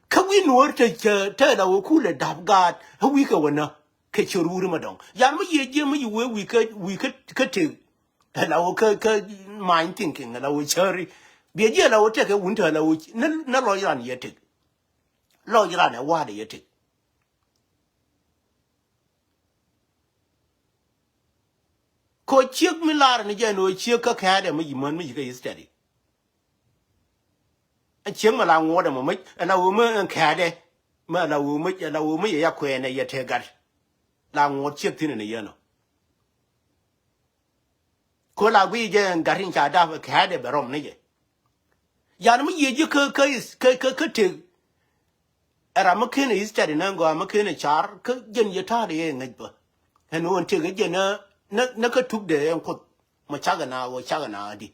ka wi no te la wo ku le dab ga wi ka wona ke churu ma dong ya ma ye je ma yu we ka te la wo ka mind thinking la wo chari别介了，我这个问题了，我那老让也听，老让呢挖的也听。可切没拉人家no切个看的没一门没一个意思的，切没拉我的么没，那我们看的，没那我们也要看的也太干，拉我切听的也喏。可拉贵件家庭家大看的别让那个。ya no ye je ka te era ma ken is tari na go ma ken char ka jen ye ta de ngai ba en won te ge na ka tuk de en ko ma cha ga na di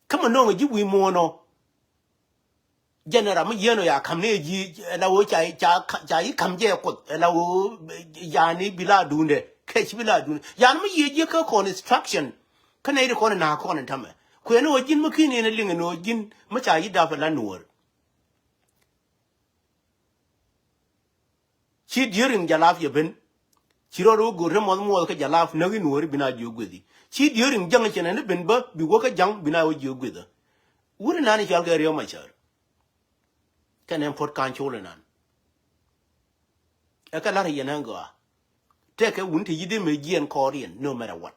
kama no ji wi mo no jenera ma ye no ya kam ne ji la wo cha yi kam je ko la wo ya ni bila dunde ke bila dunde ya no ye je ka construction kana ida kona na kona tama ko no jin makini ne linga no jin macha yi da fala nuwar chi dirin jalaf ya ben chi ro go re mo ka jalaf na gi nuwar bina jogudi chi dirin jang chene ne ben ba bi go ka jang bina wo jogudi wuri nani chal ga riyo machar kana pot kan chola nan aka lar yana go te ka wunti yide me gien korean no matter what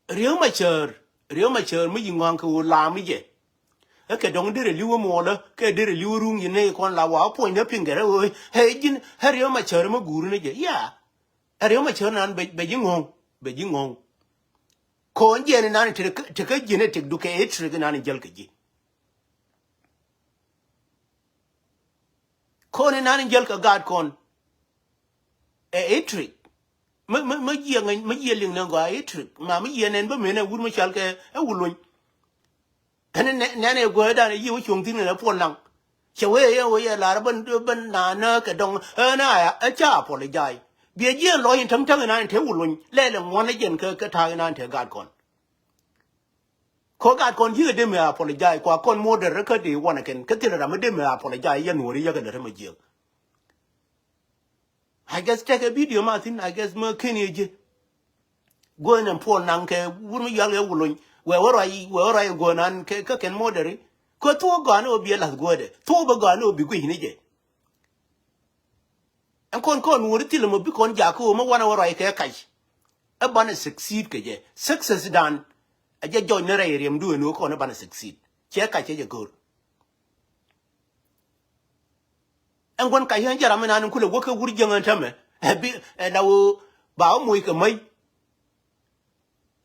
riyo machar mi yingwan ko la mi je e ke dong dire liwo mo la ke dire liwo rung ne kon la wa po ne pingere o he jin riyo machar mo guru ne je ya riyo machar nan be jingong ko nje ne nan te ka genetic duke e trick nan jel ke ji ko ne nan jel ka god kon e trick ma ye ling na go ai trick ma ye nen ba me na wur ma chal ke e wulun ene ne go da ne yi wo chung tin na pon lang che we ye la ban na ka dong na ya a cha po le jai bie ye lo yin thang na te wulun le le mo na jen ka ta na te gad kon ko ga kon ji de me apologize ko kon modern ka de wana ken ka tira me de me apologize ya nori ya ga da ma je I guess take a video Martin I guess me kenye je go and pull nan ke wuru ya le wulun where I go nan ke ka ken modern ko to ga no bi la go de to ba ga no bi go hini je an kon wori tilo mo bi kon ja ko mo wana wara ke kai e bana succeed ke je success dan a je join na re rem du no ko na bana succeed che ka che je go an gon ka yan jara mina nan kula woka wurjen an tame bi lawo ba mu ka mai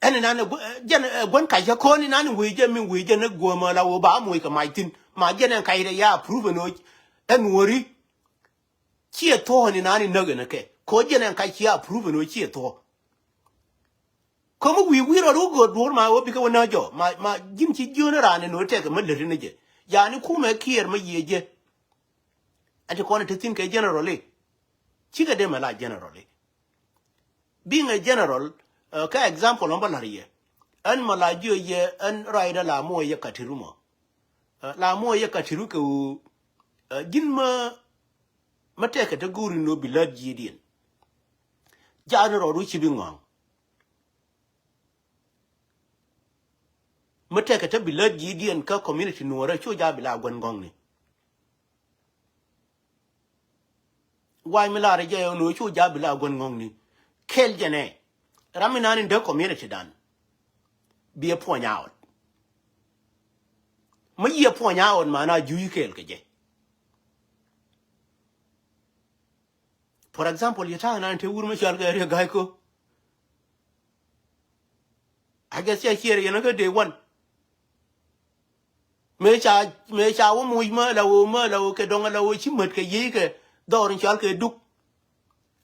an nan jan gon ka ja ko ni nan wije min wije na goma lawo ba mu ka mai tin ma jenen kai da ya approve no an wori ci to ni nan na ga ke ko jenen kai ci approve no ci to ko mu wi ro go dur ma wo bi ka wona jo ma jin ci jona ran no te ka ma le ne je ya ni kuma kiyar ma yeje ati kona to think generally chiga de mala generally being a general ka example number lariye an malajo ye an raida la mo ye katirumo la mo ye katiru ko ginma mateka ta guri no bilad jidin janaro ru chibingwang mateka ta bilad jidin ka community no ra cho ja bila gongong ni why milare je no chu ja bila gongong ni kel jene ramina in the community dan be a point out me ye point out mana ju kel ke je for example yata nan te wurma shal ga re ga ko I guess ya here you know day one me cha wo mu ma la wo ke donga la wo chi mat ke yi ke dorin shal ke duk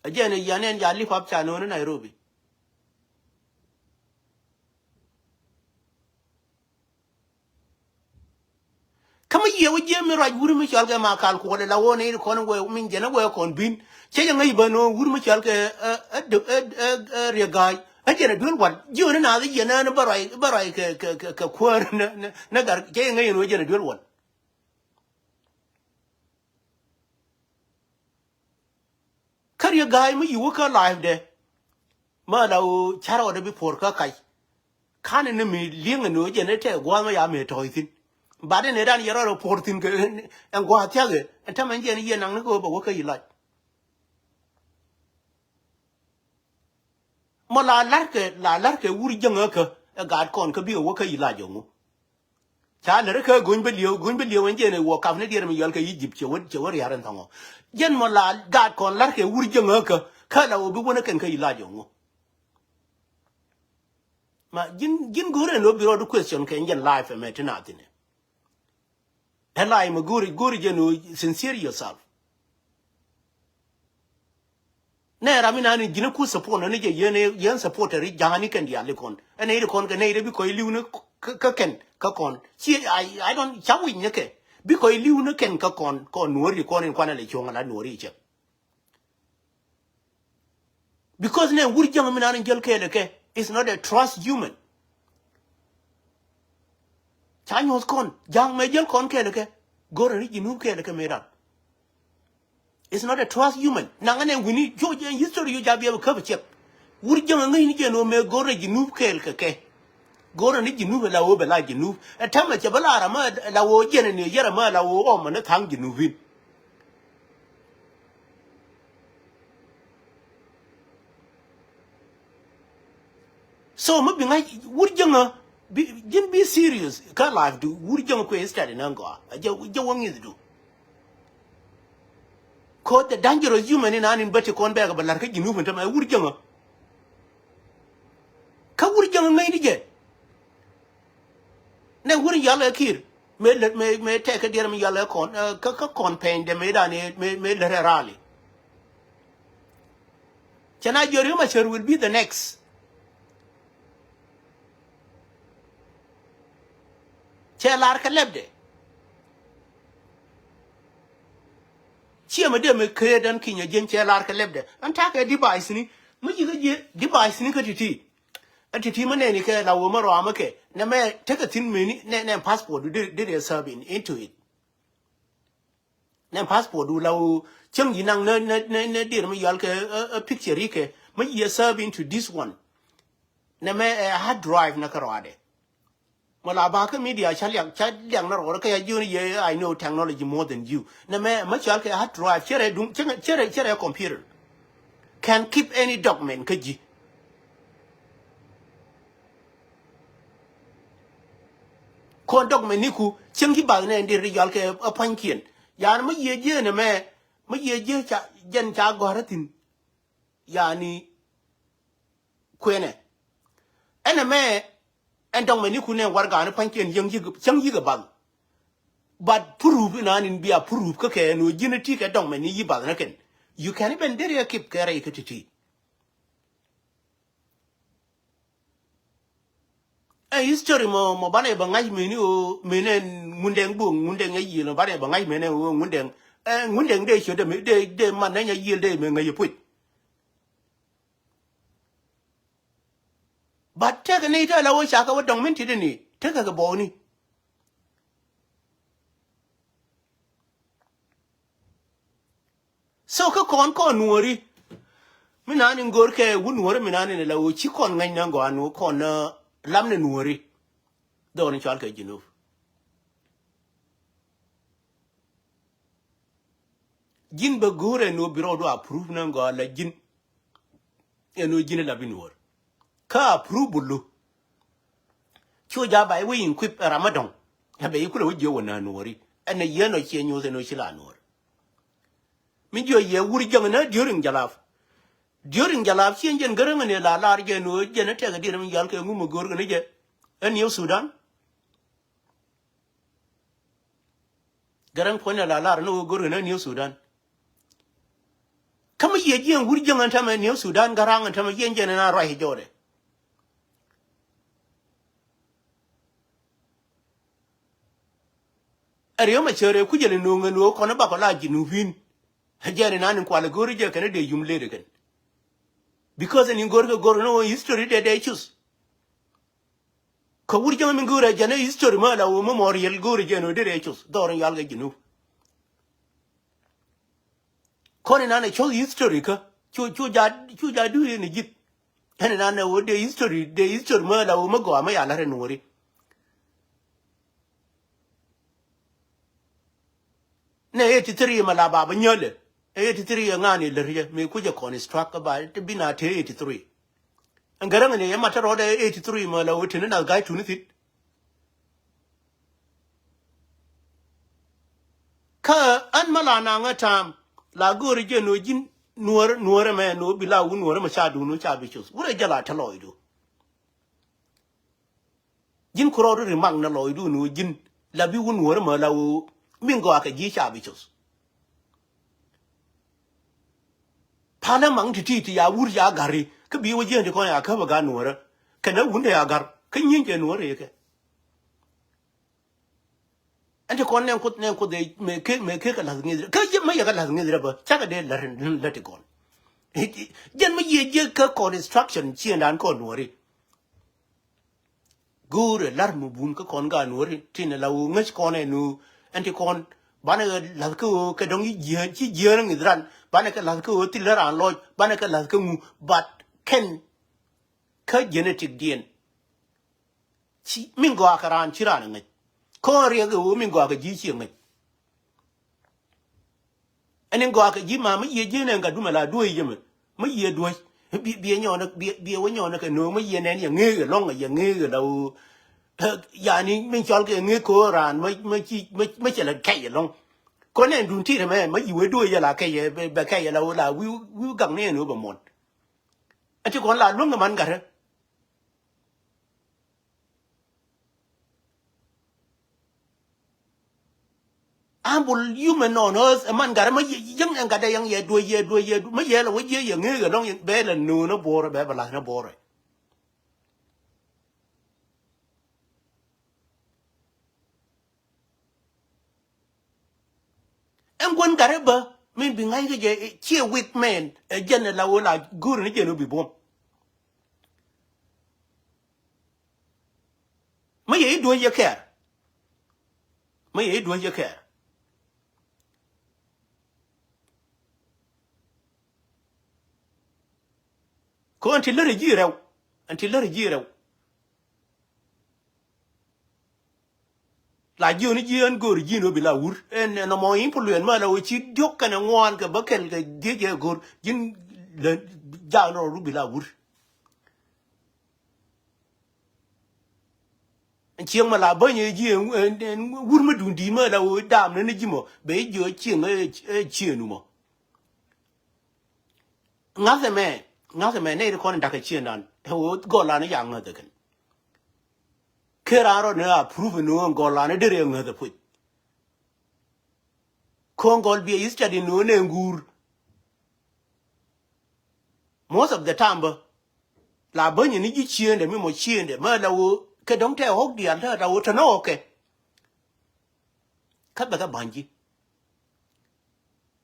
ajene yanen ya li pap cha no na Nairobi kama ye wo je mi raj wuri mi shal ke ma kal ko la wo ne ko no wo min je na wo kon bin che ngai ba no wuri mi shal ke re gai ajene dul wan je na ye na barai ke ko na gar che ngai no je na dul wan kariya guy mi you ka live de ma da o charo de bi por ka kai kan ne mi ling no je ne te gwa ma ya me to tin ba de ne dan yero ro por tin ke en gwa ta ge en ta man je ne ye nang ne ko ba wo ka yi la mo la lar ke wuri jang ka ga kon ka bi wo ka yi la jo mu cha ne ka gun be liyo en je ne wo ka ne de mi yal ka Egypt che wo ya ran tango jen mo la ga kon lar ke wuri jang ka la wo bi wona ken ka yi la jo mu ma jin gore no biro du question ke ngen life me tinatine helai ma guri je no sincere yourself ne ramina ni jina ku support no ne je yen supporter jani kan dia le kon ene ide kon ke ne ide bi ko liu ne ka ken ka kon si I don't chawi ne ke bi ko liu ne ken ka kon nuori kon en kwana le chonga la nuori che because ne wuri jang mina ni gel ke le ke it's not a trust human Chanyos kon jang me jel kon ke le ke gore ni jinu ke le ke medan it's not a trust human nangane wini joje history yo jabi ko ba chep wuri jang ngai ni je no me gore jinu ke le ke gore ni jinu la wo bela jinu etama che bala ra ma la wo je ne yera ma la wo o ma na thang jinu vin so mo bi ngai wuri jang be serious ka life do wuri jang ko study nanga je wongi do ko the dangerous human in anin bati kon be ga balar ka jinu fanta ma wuri jang ka wuri jang ngai ni je ne wuri yalla kir me te ka der mi yalla kon ka campaign de me da ne me le rally chana jori ma sure will be the next chelar ka lebde chiema de me kredan kinya jen chelar ka lebde an ta ka device ni mu ji ga je device ni ka titi atiti mane ni ka lawo maro amake na me take a thin mini ne passport did a serve into it ne passport do law chang yinang ne dear me yalke a picture rike me ye serve into this one na me hard drive na karade mala ba ka media chalyang na ro ka you ye I know technology more than you na me yalke hard drive chere computer can keep any document kaji kon document ni ku chang ki ba ne ndir yalke a pankien yan me ye je na me ye je cha jen cha goratin yani kwene ene me endong me ni ku ne warga ne pankien yang yi chang yi ga ba but prove na nin bia prove ka ke no jinati ka dong me ni yi ba na ken you can even there keep kare ka titi a history mo bane ba ngai me ni o me ne ngundeng bu ngundeng yi no bane ba ngai me ne o ngundeng de show de man na yi de me ngai put but take ni ta lawo shaka wa dong min ti ni take ka bo ni so ka kon nuori minani ngor ke wunwore minani ne lawo chi kon ngai na go anu kon lam ne nuori do ni chal ke jinuf jin ba gore no biro do approve na go la jin eno jin la binwor ka approve bulu cho ja bai wi in kwip ramadan ya be ku lo je wona nuori ene ye no che nyu se no chila nuor mi jo ye wuri jang na during jalap chen jen garang ne la lar je no je na te ga dir mi yal ke ngum gor ne je en yo Sudan garang pone la lar no gor ne yo Sudan kama ye jen wuri jang an tama ne Sudan garang an tama yen je na ra hi jore ariyo ma chere ku je no ngano ko na ba ko la jinufin hajere nan ko la gor je kana de yumle de kan because in gor no history de choose ko wuri jama min gora jana history ma la wo memorial gora jano de choose doron yalga jinu ko ne nan cho history ka chu ja du ni git ene nan wo de history ma la wo go ma ya la re nori ne 83 ma la ba nyole 83 ngani le riya me ku je construct ba te bina te 83 angaranga ne yamata roda 83 ma la wuti na ga tuni fit ka an mala na ngata la gori je no jin nuor me no bila wu nuor ma sha du no cha bi chus wure jala ta loido jin kuro ri mang na loido no jin la bi wu nuor ma la wu mingo aka ji cha bi chus pana mang ti ya wur ya gari ka bi waje de ko ya ka ba ga nuora kana wunde ya gar kan yin je nuora yake ante kon ne ko de me ke ka la ngi ka je ma ya ka la ngi ba cha ka de la te kon jen ma ye je ka construction chi ndan ko nuori gure lar mu bun ka kon ga nuori tin la u ngi ko ne nu ante kon bana la ko ka dong yi chi je ngi dran bana ka la ko ti la ran loj bana ka la ko mu but ken ka genetic dien chi mingo akaran chiran ngi ko re go mingo ka ji chi ngi enen go ka ji ma ye je ne ga du ma la du ye ma ye du bi nyo na bi wo nyo na ka no ma ye ne ye ngi ga long ye ngi ga đâu ya ni min chol ke ngi ko ran ma che la kai long ko ne dun ti me ma yi we du ye la kai ye ba kai ye la wi gang ne no ba mon ati ko la long man ga re ambul human on earth man ga ma yang ga da yang ye du ma ye la we ye ngi ga long be la no no bo be ba la no bo re en gon ga re ba min bi ngai ga je che weak man jen la wo la gur ni je no bi bom me ye do ye care me ye do ye care ko until le jire la joni jian gor jino bila wur en no mo impuluen ma la chi diok kana ngwan ka bakel ka je gor jin le ja no ru bila wur en chieng ma la ba nye ji wur ma dun di ma la o dam ne jimo be jo chieng chienu mo ngase me ne ko nda ka chien dan ho go la ne yang de kan keraro ne approve no go la ne de re ngade pu Kongol be is study no ne ngur most of the time la ba nye ni ji chien de mi mo chien de ma la o ke dong te hok dia la o tano ke ka ba ka banji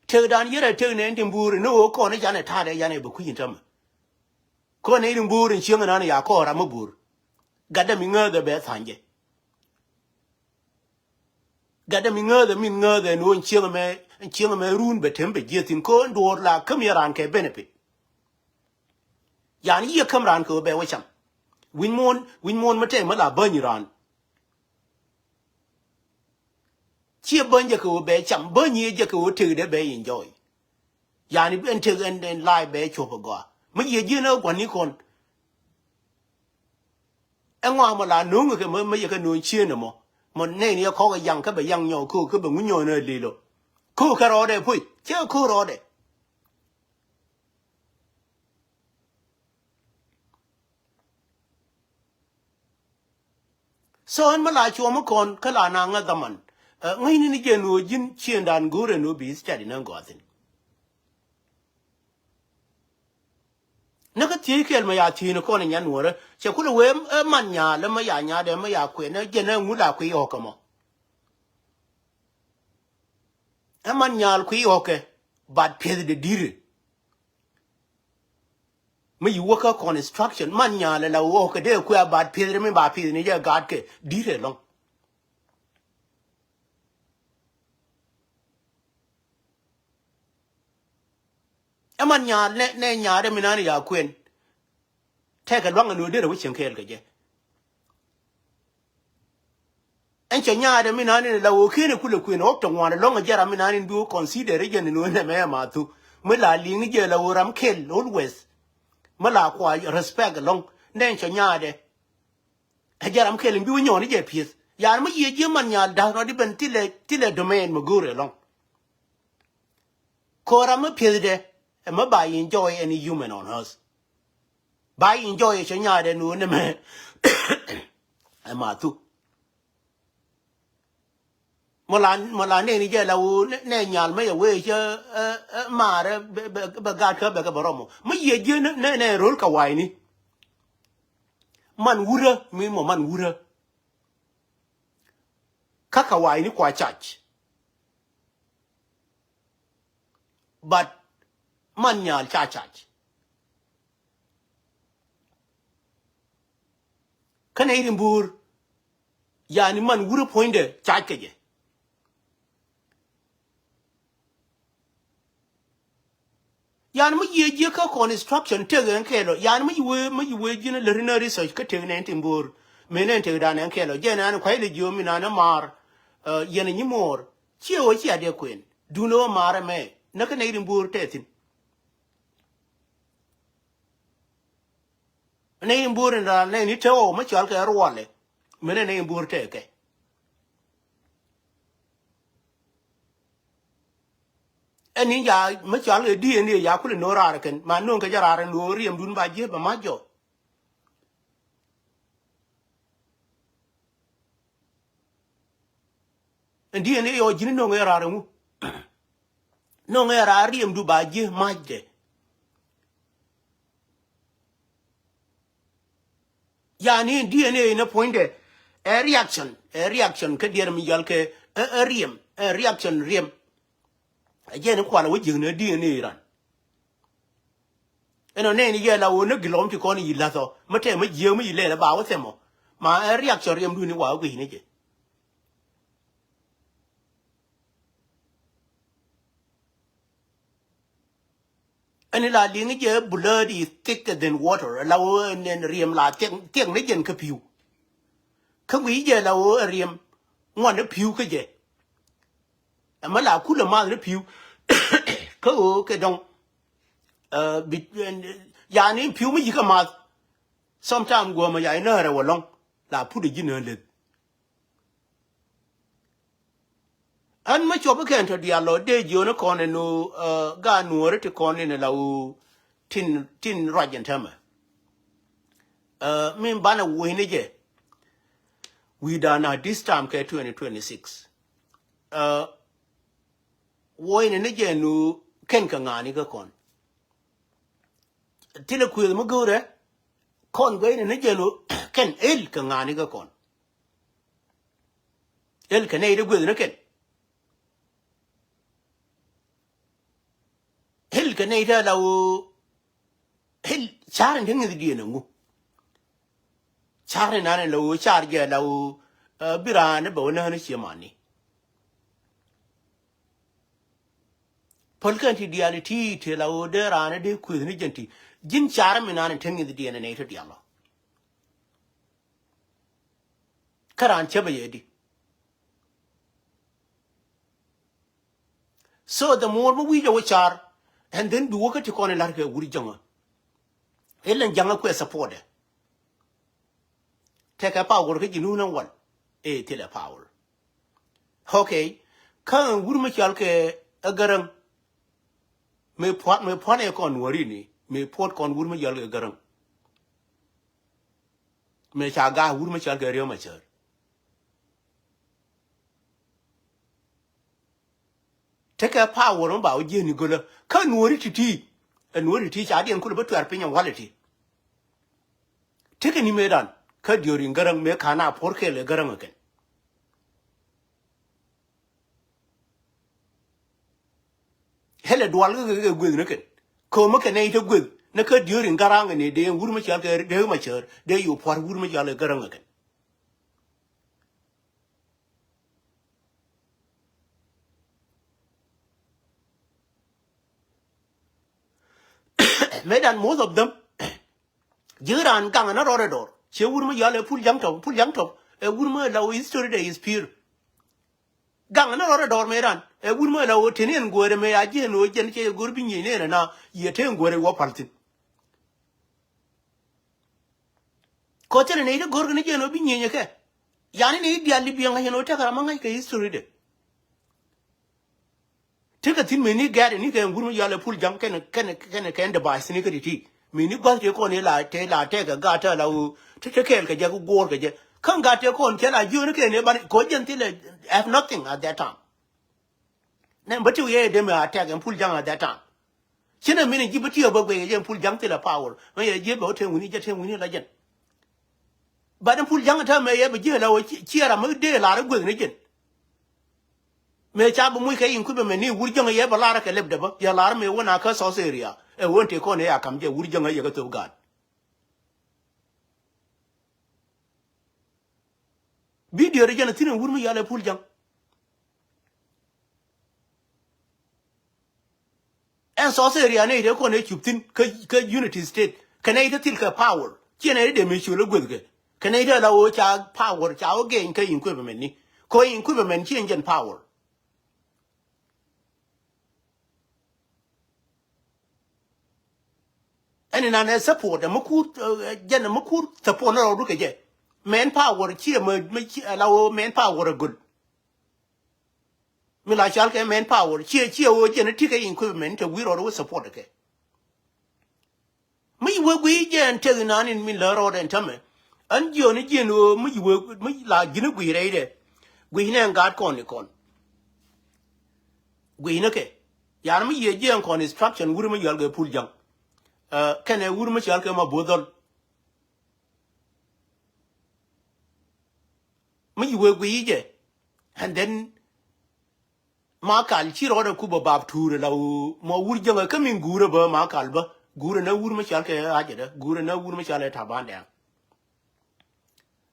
te dan yere te ne ndimburu no ko ne jane ta de yane bu ku yin tam ko ne ndimburu chieng na ne ya ko ra mo bur gada mi ngade be sanje gada mi ngade no chieng me run be tembe jetin ko ndor la kam yaran ke benefit yani ye kam ran ko be wacham win mon mate ma la banyiran chi banje ko be cham banyi je ko te de be enjoy yani ben te en live be chopo go ma ye je na kwa ni kon enwa ma la no ke ma ye ka no chie no mo ne ni ko ga yang ka be yang nyo ko be nyo na le lo ko ka ro de pui che ko ro de so en ma la chuo mo kon ka la na nga daman ngai ni je no jin chien dan gore no bi study na go tin na ka ti kel ma ya ti no ko ne nyan wore che ku le we man nya le ma ya nya de ma ya kwe na je na ngu la kwe yo ka mo man nya kwe yo ke bad pe de dire me you work construction man nya le la wo ke de ku bad pe de me ba pe ni je gad ke dire long man nya ne nya de mi na ni ya kwen te ka long no de ro chen ke ke je en che nya de mi na ni la wo ke ne ku le kwen ok to wan long je ra mi na ni du consider je ni no ne me ma tu me la li ni je la wo ram kel always me la kwa respect long ne che nya de je ram kel bi nyo ni je pies ya ma ye je man nya da no di ben tile domain mo gore long ko ra me pies de ma ba enjoy any human on earth ba enjoy che nya de no ne me ma tu mola ne ni je la u ne nyal me we che mare be ga ka be ka boromo me ye je ne rol ka wai ni man wura mi mo man wura ka wai ni kwa church but man nyal church kana irin bur yani man wura poinde church ke je yan mu ye je ka construction te gen kelo yan mu we jina le rina research ka te ne timbur menen te da ne kelo je na kwai le jo mi na na mar yen ni mor che o chi ade kwen du no mar me na ka ne rin bur te tin ne rin bur na ne ni te o ma chal ka ro le menen ne rin bur te ke eni ya ma chal e di eni ya kule no ra ken ma non ka jara no riem dun ba je ba ma jo ndi eni yo jini no ngera mu no ngera riem du ba je ma de ya ni ndi eni na point de a reaction ka der mi yal ke riem reaction riem je ne kwala wo jine di eni ran eno ne ni ye la wo ne gilom ti ko ni la so mate ma je mu ile la ba wo semo ma reaction yam du ni wa gwi ni je ani la ling je blood is thicker than water law nen riem la tieng ni jen ka piu ka wi je law riem ngon ne piu ka je ma la ku le ma ne piu ka o ke dong bit ya ni piu mi ka ma sometime go ma ya na re wa long la pu de jin le an ma choba ke ento dialo de jono kone no ga nuore te kone ne law tin rajen tama min bana wene je we done this time ke 2026 wene ne je no ken ka ngani ga kon tile ku mo gore kon wene ne je no ken el ka ngani ga kon el ka ne de gwe ne ken hel ka ne ta law hel charin tin ngi di ngu charin na ne law char je law birane ba wona ne chemani polkan ti diality te law de rane de ku ni jenti jin char mi na ne tin ngi di ne ta dialo karan che ba yedi so the more we go char and then do work to kone larke wuri janga ellen janga ku support take a power ke jinu nan wan tele power okay kan wuri ma kyal ke agaran me pot e kon wori ni me pot kon wuri ma yal ke garan me cha ga wuri ma kyal ke rew ma char take a power on ba o je ni gola kan wori titi en wori ti cha den ku ba twar pinya waleti take ni medan ka during garang me kana porke le garang again hele dual ga gwe ne ken ko ma ken ne to gwe na ka during garang ne de wuri ma cha ke de ma char de you por wuri ma cha le garang again medan most of them jiran kang na ro dor che wuri ma yale pul jang to e wuri ma law history de is pure gang na ro dor medan e wuri ma law tenen gore me aje no jen che gorbi ni ne na ye ten gore wo partin ko tere ne de gorgo ne je no bi ni ke yani ne di ali bi nga no ta kara ma ke history de tika tin me ni gade ni ke wuri ma yale pul jang ken de ba sini ke ti me ni gwa te ko ne la te ga ta law te ke je ko gor ke je kan ga te ko ke la ju ne ke ne ba ko jen ti le have nothing at that time ne but you ye dem attack and pull jang at that time chine me ni jibiti ba gwe je pull jang ti la power me ye je ba te wuni je te wuni la jen ba den pull jang ta me ye ba je la wo chiara me de la ra gwe ne jen me cha bu mu ke yin ku be me ni wuri jang ye ba la ra ke lebde ba ya la me wona ka so seria e wonte ko ne ya kam je wuri jang ye ga to gad video re jana tinen wuri mu ya le pull jang en so seria ne de ko ne chuptin ka unity state ka ne ta til ka power chene de me chulo gwe ke ka ne de la wo cha power cha o gain ka yin ku be me ni ko yin ku be men chen power and in an support the makur jen makur support no do ke men power chi me allow men power good me la chal ke men power chi o jen ti ke equipment we ro support ke me we jen te na ni mi la ro den tame an jo ni jen o me la ginu gwi re de gwi ne ngat kon ni kon gwi ne ke ya me ye jen kon instruction wuri me yal ge pul jang kene wuri ma chal ke ma bodol mi we gwi je and then ma kal chi ro da ku ba bab ture la mo wuri janga ka min gure ba ma kal ba gure na wuri ma chal ke aje da gure na wuri ma chal ta ban da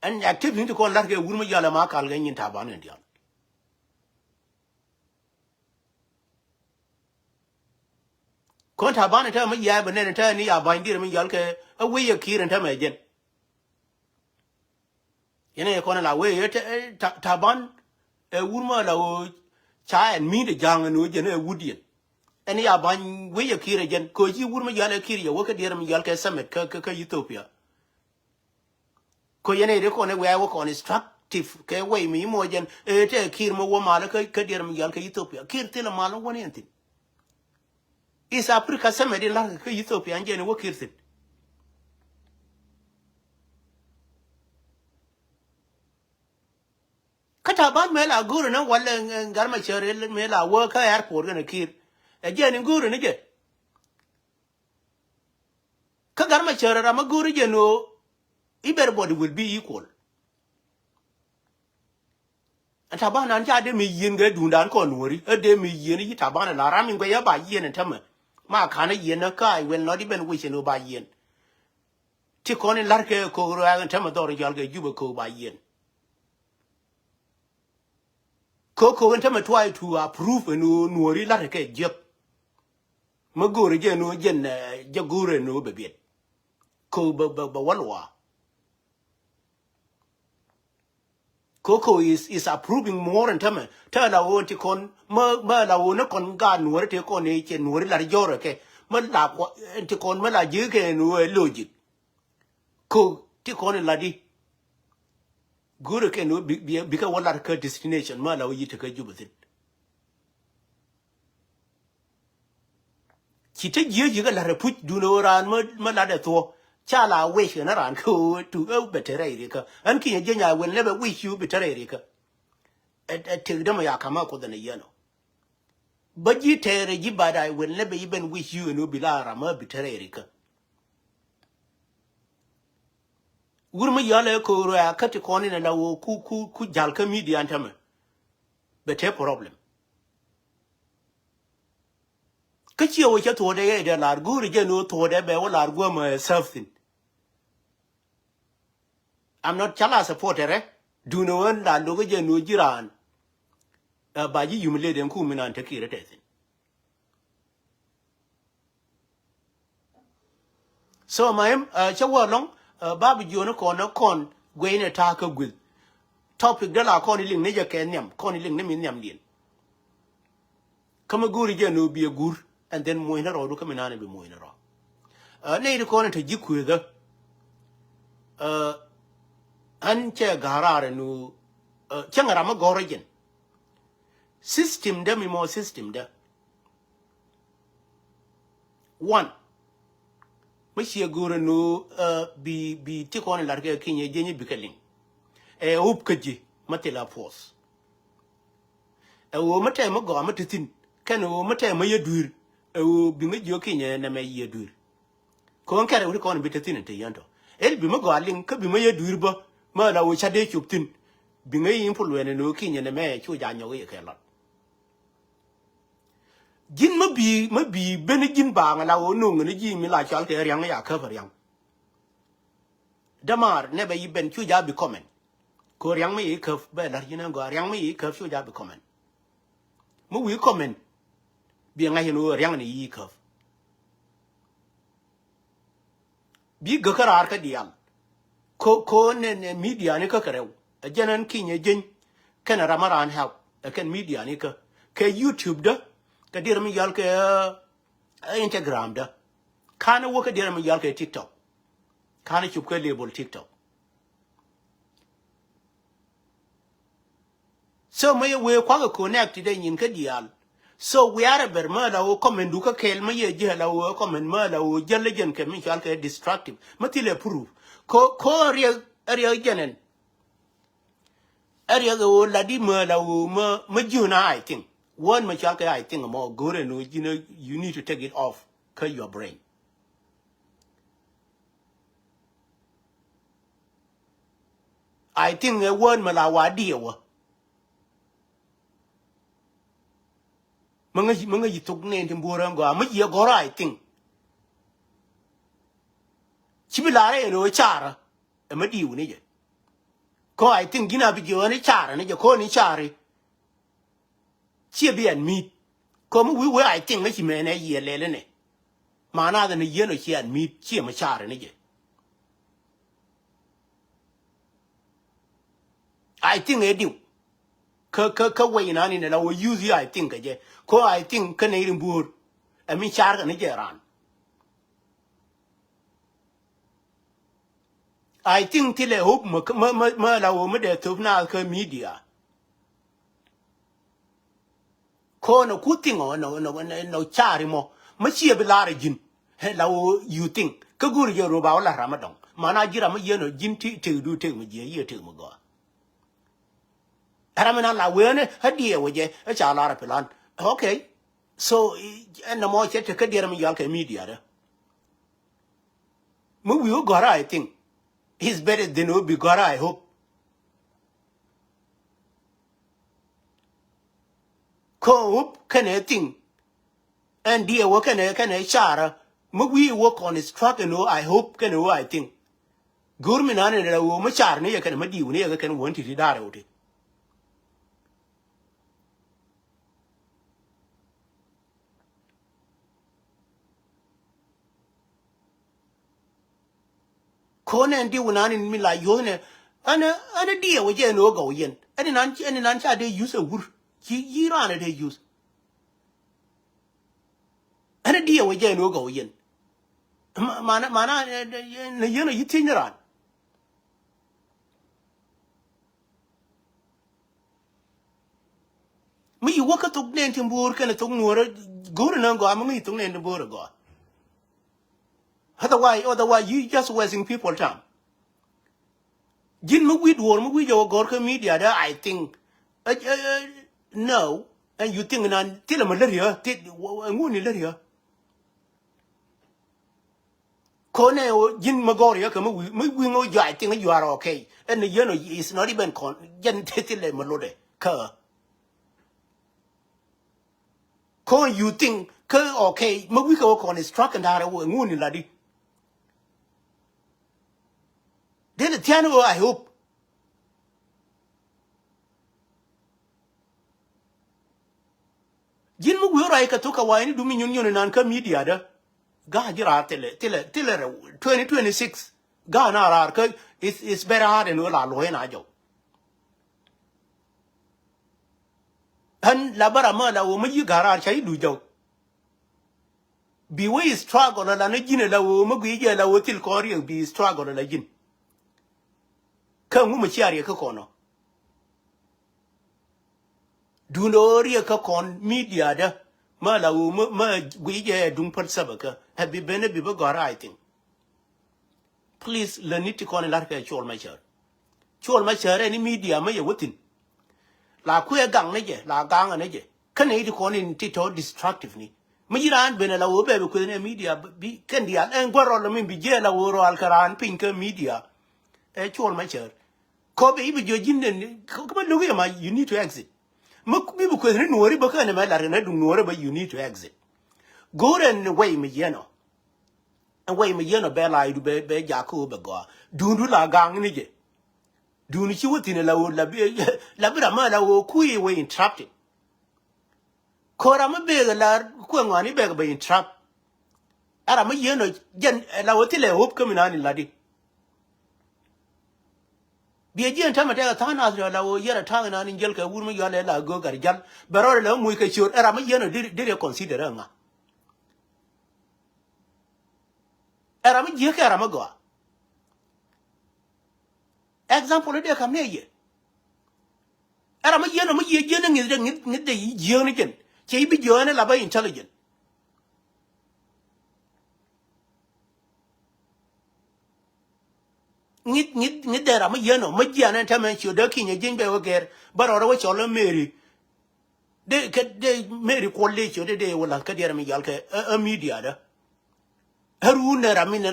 and active into con large woman yala makal gain taban and yal. Con taban and tell me ya, but then tell me ya bind dear me yalke away a key and tell me again. Yene con la way taban a woman la cha and me the young and wood a woodian. And ya bind way a key again, cause you would me yala key, you work at dear me yalke summit, Ethiopia. Ko yene de ko ne we work on instructive ke we mi mo jen te kir mo wo mala ke der mi yal ke Ethiopia kir te la mala woni enti is Africa se me de la ke Ethiopia anje ne wo kir te kata ban me la guru na wala garma chere me la wo ka airport ne kir je ne guru ne je ka garma chere ra ma guru je no everybody will be equal. And Taban and Jade me yin get dundan conwori, a day me yin yi taban and araming by a by yen and tama. Ma kana yen a kai will not even wish no by yen. Tick on in Larke Kora and Tamador Yalga Jubaco by yen. Coco and Tamatwai to approve and Nuri Larke Jep. Maguri Geno Jen Jagure no baby. Ko Bawalwa. Coco is approving more and tell la won ti kon ma la won kon ga nuor te kon e chen nuor la jora ke ma la ti kon ma la ji ke no logic ko ti kon la di guru ke no bi ka wala ka destination ma la yi te ka jubutin ki te ji ga la reput du no ran ma la de to chala wish na ran ko to better erika an ki je nya will never wish you better erika te da ma ya kama ko da ne yano but you tere ji bad I will never even wish you no bilara ma better erika gurma yale ko ro ya kati ko ni na wo ku jal ka media antama better problem kachi o cha to de ya la guru je no to de be wala go ma something. I'm not chala supporter eh do no one la logo je no jiran ba ji humiliate dem ku minan te kire te. So my cha wa long babu jono ko no kon gwe ne ta ka gud topic de la kon ling ne je ken nyam kon ling ne min nyam din kama guri je no bi gur and then mo ina ro do kama na be mo ina ro ne de kon te jiku da an che garare no changara ma gorogen system da mi mo system da one Monsieur Guru no bi ti ko la ke kinye jenyi bikaling up kaji matela force wo mate mo go matatin kan wo mate mo yedur wo bi me jo kinye na me yedur ko kare uri ko bitatin te yanto el bi mo go alin ka bi mo yedur ba ma la wo chade chuptin bi ngai influence no kinye na me chu ja nyo ye kala jin ma bi ben jin ba nga la wo no ngani ji mi la chal ke ryang ya ka ryang damar ne ba yi ben chu ja bi comment ko ryang mi ka ba la yin go ryang mi ka chu ja bi comment mu wi comment bi nga hin wo ryang ni yi ka bi ga karar ka dial ko ne media ni ka karew janan kinye jin kana ramaran help kan media ni ka YouTube da ka dir mi yal ke Instagram da kana wo ka dir mi yal ke TikTok kana chup ka label TikTok so me we kwa ga connect de yin ka dial so we are ber ma la wo comment du ka kel ma ye je la wo comment ma la wo jelle jen ke mi yal ke destructive matile proof ko area jenen area go la di ma la wo ma juna I think one machaka I think more good and you need to take it off cut your brain. I think a word malawa deal. Manga you took name in Burango, I'm a year gora I think. Chibilare no chara, a madi unija. ko I think gina bi jo ni chara ni jo ko ni chari chi bi an meet ko mu we I think na chi me ne ye le ne mana da ni ye no chi an meet chi ma chara ni je I think e diu ka we na ni na wo use I think je ko I think ka ne rin bur a mi char ka ni je ran I think till I hope ma la wo me de to na ka media ko no ku ting no chari mo ma chi be la jin he la wo you think ka gur yo ro ba la ramadan mana jira ma ye no jin ti du te mu je ye te mu go ramana la we ne ha die wo je a cha la ra plan okay so and mo che te ka dire mi yal ka media da mu wi go ra I think he's better than Obi Gora, I hope. Ko hope can I think. And dear work can I chara. We work on his truck and I hope can I think. Gurminan and a woman char near can madi near can want to die out it. Kona and do one in me like yone and a dear with yen or go yen. And an answer they use a wood. Ye ran it they use. And a dear with yen or go yen. Mana, you think around. Me you walk a took name to work and a took more good and go. I'm only to name the board go. Otherwise, you just wasting people time. Jin mu wid war mu wijo gorka media da I think no and you think nan tila malaria tit nguni malaria kone o jin magoria ka mu ngo jo I think you are okay and you know it's not even con jen titile malode ka ko you think ka okay mu wi ko con is truck and ara nguni ladi then the tiano I hope jin mu wi rai ka to ka wani dumi nyun nan ka media da ga jira tele 2026 ga na ra ka it's better hard and la lo na jo han la bara ma la wo mu yi gara chai du jo bi we struggle la na jin la wo mu gi je la wo til ko ri bi struggle la jin kan mu chiari ka kono du no ri ka kon media da ma la wo ma gwi je dum par sabaka habi bene bi ba gara I think please la niti kon la ka chol ma char ni media ma ye wutin la ku ya gang ne je la gang ne je kan ni kon in ti to destructive ni ma jiran bene la wo be ku ne media bi kan dia en goro la min bi je la wo ro al karan pin ka media e chol ma char ko be bi jo jinne ko ba lu ma you need to exit ma bi bu ko ne no ri ba ka ne ma la ne du no ri ba you need to exit go and way me yeno and way me yeno be la du be ja ko be go du la gang ni je du ni chi wuti ne la wo la bi ma la wo ku yi we interrupted ko ra ma be la ko ngani be be interrupt ara ma yeno jen la wo ti le hop ko mi na ni la di bi je ta ma ta na la wo yera ta na ni jel ka wur mu yo le la go gar jal baro le mu ka chur ara ma yeno di consider nga era mi je ka era ma go example de kam ne ye era ma ye no mi ye je ne ngi de yi je ne ken che bi je ne la ba intelligent ngi de ra ma ye no ma je ne ta men chu de ki ne jin be wo ger baro ro cho lo meri de meri ko le chu de wala ka de mi yal ka a media da haruna ramina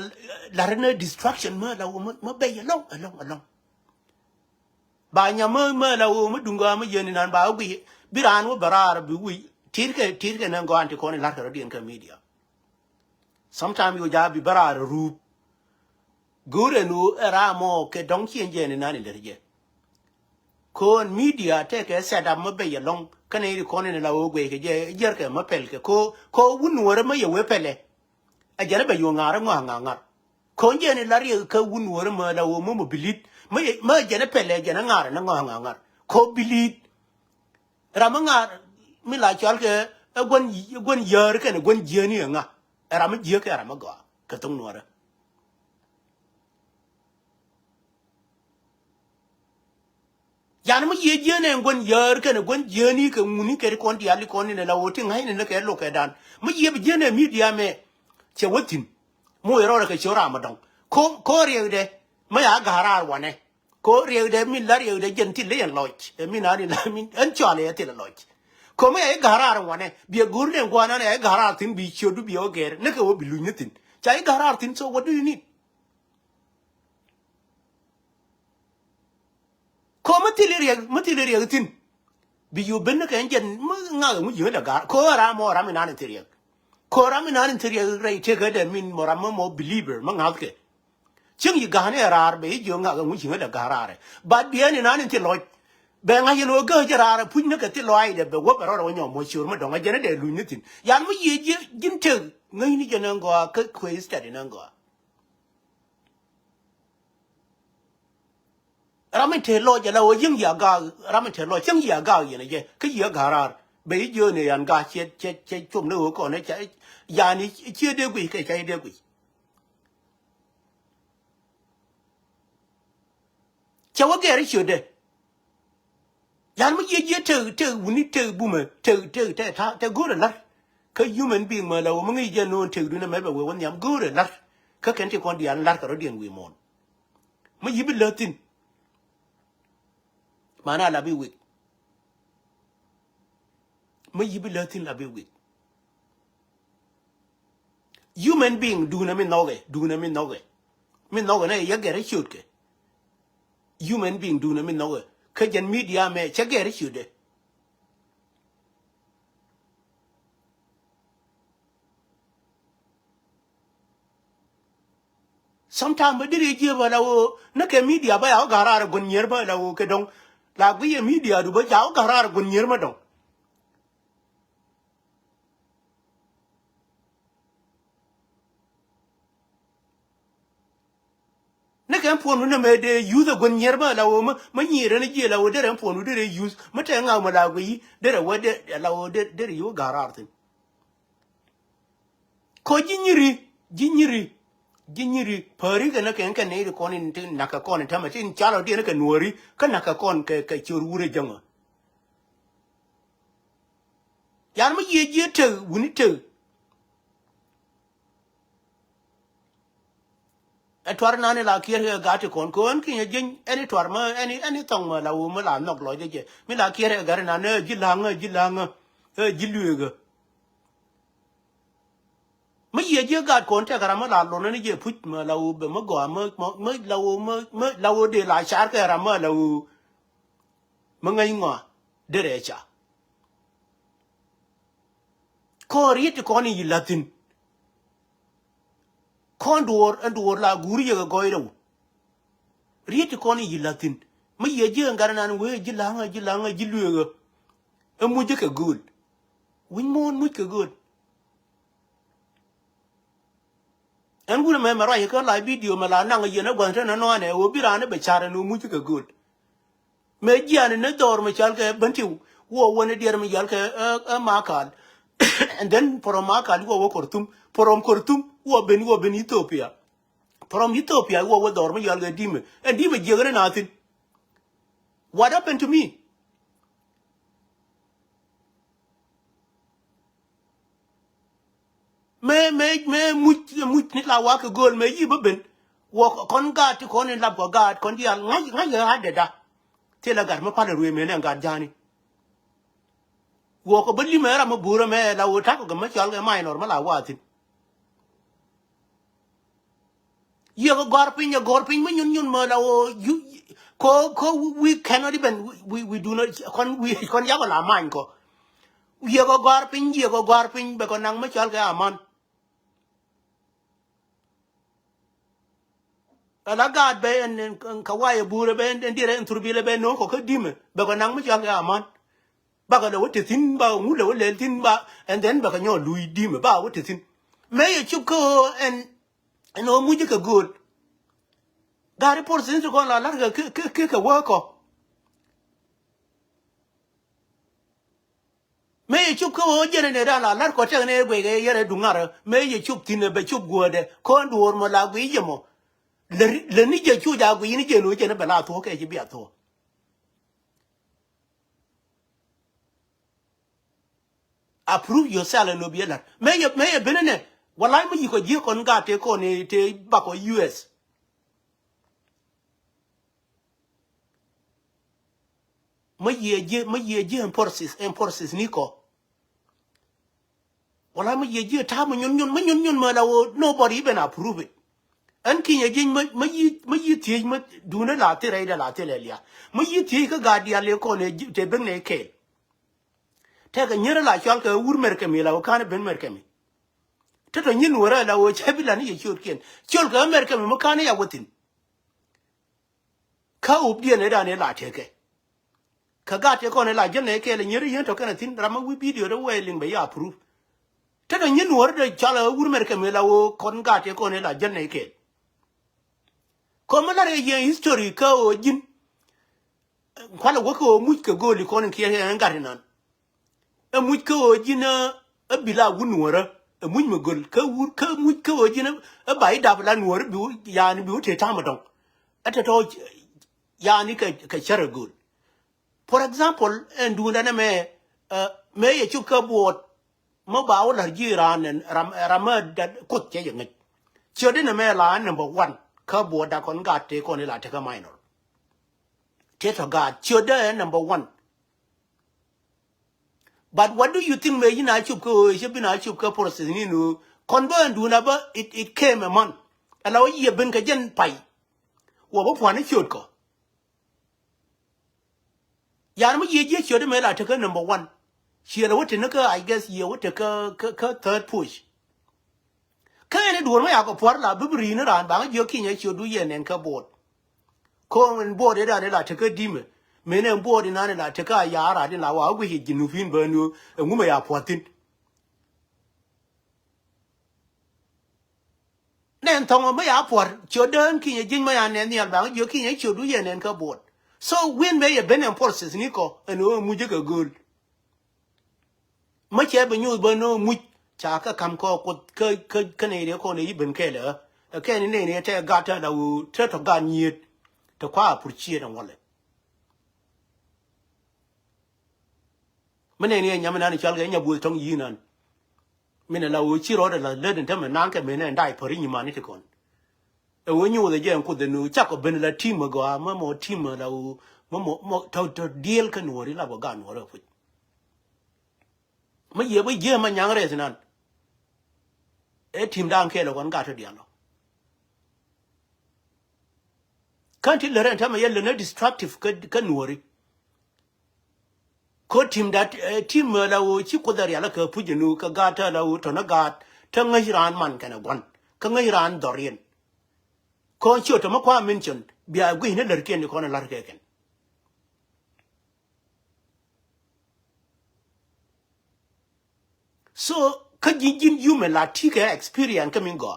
larna distraction ma la ma be along ba nya ma la wo ma dunga ma yeni nan ba wi biran wo barar bi wi tirke nan go anti ko ni la ka din ka media sometimes you ja bi barar ru gore no era mo ke dong chien je ni nan le je kon media take a set up mabe yalong kane ri konen la ogwe ke je jerke mapel ke ko wunwore ma ye wepele a jere be yo ngara nganga kon je ne lari ka wunwore ma la wo mo bilit ma jene pele jene ngara na nganga ko bilit ramanga mi la chal ke gon yer ke ne gon jeni nga ram je ke ram go ka tong nore yan mo ye jene gon yer ke ne gon jeni ke muni ke kon di ali kon ne la woti ngai ne ke lo ke dan mo ye be jene media me che wotin mo yero ke chora madong ko re de ma ya garar wane ko re de mi la re de jenti le yan loch mi na ni la mi an chale te la loch ko me e garar wane bi gurne gwana ne e garar tin bi chodu bi oger ne ko bi lunyetin chai garar tin so what do you need ko matili re tin bi yu ben ne kan jen nga mu yu da gar ko ra mo ra mi na ne tiri ko ra mi na ne tiri re te ga de min mo ra mo believer ma nga ke ching yi ga ne ra be yu nga mu yu da garare ba bi ne na ne ti lo be nga yi lo ga jara pu ne ka ti lo ai de be wo ba ro nyo mo shur ma do nga jene de lu nitin yan mu yi jin te ngai ni jene ngo ka ko ista de ngo ramen te lo ja la wo yin ya ga ramen te lo ching ya ga yi ne je ke yi ga ra be yu ne yan ga che chum ne ko ne cha ya ni che de gui ke cha de gui cha wo ge ri shu de yan mo ye te wuni te bume te ta go la ka human being ma la wo ngi je no te du na me be wo nyam go la ka ken ti kon di an la ka ro dien wi mon mo yi bi latin mana la bi wi mo yi bi latin la bi wi human being du na mi noge mi noge ne ye gere shoot ke human being du na mi noge ka jen media me che gere shoot de sometimes ba dire je ba la wo na ke media ba ya garar gon yer ba la wo ke dong la bi media du ba ya garar gon yer ma dong na kan ponu na me de use gon yer ba la wo ma nyire ne je la wo de ran ponu de use ma te nga ma la gwi de wa de la wo de yo garar tin ko jinyiri pari ga na kan ne ko ni tin na ka kon ta ma tin chalo de na ka nuori ka na ka kon ke chur wure janga yan ma ye je te wuni te etwar na ne la kier ga te kon ki jen any twar ma any tong ma la wo ma la nok lo je mi la kier ga na ne jilanga jiluega ma ye je ga kon te ga ma la lo ne je put ma la wo be ma go ma la wo de la char ka ra ma la wo ma ngai ngo de re cha ko ri te kon yi latin kondor andor la guri ye go iro rieti koni yilatin ma ye je ngara nan we jilanga jiluega e mu je ka good win mon mu ka good en gura me mara ye ka la video ma la nang ye na gwan na no ne wo birane be chara no mu je ka good me jiane ne dor ma chal ka banti wo wona der mi yal ka makal and then from makal wo kortum from kortum wo ben Ethiopia from Ethiopia wo dor ma yal ga dime and dime jegre nothing what happened to me me much ni la wa ka gol me yi ben wo kon ga ti kon la go ga kon di al ngai ga de da te la gar ma pa ruwe me ne ga jani wo ko bali me ra ma bura me la wo ta ko ma chal ga mai normal la wa tin ye go gor pin me nyun ma la wo ko we cannot even we do not kon ya ko la man ko ye go gor pin be ko nang ma chal ga aman ala gad be en kawaye bure be en dire en turbile be no ko dime be ko nang mi janga man ba ka da wote tin ba mu le wole tin ba and then ba ka nyo lui dime ba wote tin me ye chuko en o mu je ka good gari por sin ko la larga ke wako me ye chuko o jere ne la lar ko te ne gwe ge yere dungara me ye chuk tin be chuk gode ko ndur mo la gwi yemo le ni je chu ja gwi ni je no je ne ba la to ke ji bi ato approve yourself no be la me ye benene wallahi me ko ji ko nga te ko ne te ba ko US me ye je en forces niko wallahi me ye je ta mo nyun ma la wo nobody even approve it an ki ye jin me yi ti me du ne la te re la te le ya me yi ti ka ga dia le ko ne te ben ne ke te ga nyere la chal ka ur mer ke mi la ka ne ben mer ke mi te to nyin wora la wo che bi la ni ye chur ken chul ka mer ke mi mo ka ne ya wotin ka u bi ne da ne la te ke ka ga te ko ne la je ne ke le nyere yen to ka ne tin ra ma wi video de we ling be ya approve te to nyin wora de chal ur mer ke mi la wo kon ga te ko ne la je ne ke como la re ye history ka o jin kwala wo ko mu ka goli kon ki he ngarinan e mu ka o jin e bila wunwara e mu me gol ka wur ka mu ka o jin e bai da bla nwar bi yani bi te tamadon ata to yani ka chara gol for example en du na me ye chu ka bot mo ba o la jiran ramad da ko che ngi chode na me la number 1 ka bo da kon ga te kon la te ka minor te to ga chode number 1 but what do you think me ina chup ko je bina chup ka process ni no kon ba ndu na ba it came a man ala o ye ben ka jen pai wo ba pwa ni chot ko ya mo ye je chode me la te ka number 1 she la what ne ka I guess ye what ka third push ka ne du ma ya ko por la bibri ni ran ba jo ki nya chodu ye nen ka bot ko en bot da ne la te ka dime menen bot na ne la te ka ya ra din la wa gu hi jinufin ba no nguma ya potin nen tong ma ya por choden ki nya jin ma ya ne ni ba jo ki nya chodu ye nen ka bot so when me ye benen forces ni ko en o mu je ka gol ma che ba nyu ba no mu cha ka kam ko ka ne re ko ne ibn ke le ke ni ne te ga ta da u te to ga ni to kwa pur chi dan wale mene ne nya mana ni chal ga nya bu tong yi nan mene la u chi ro da la le den te ma nan ke mene dai pori ni ma ni te kon e wo nyu de je ko de nu cha ko ben la team go ma mo team la u mo to deal ka no ri la ba ga no ro fu ma ye ba ye ma nyang re nan e team dan ke lo kon ga to dia lo kan ti le ren ta ma ye le ne destructive ka no ri ko team that team la wo chi ko dar ya la ka pu jinu ka ga ta la wo to na ga ta ngai ran man ka na gon ka ngai ran dorien ko chi to ma kwa mention bia gwi ne ler ken ko na lar ke ken so ka jin human la ti ka experience ka min go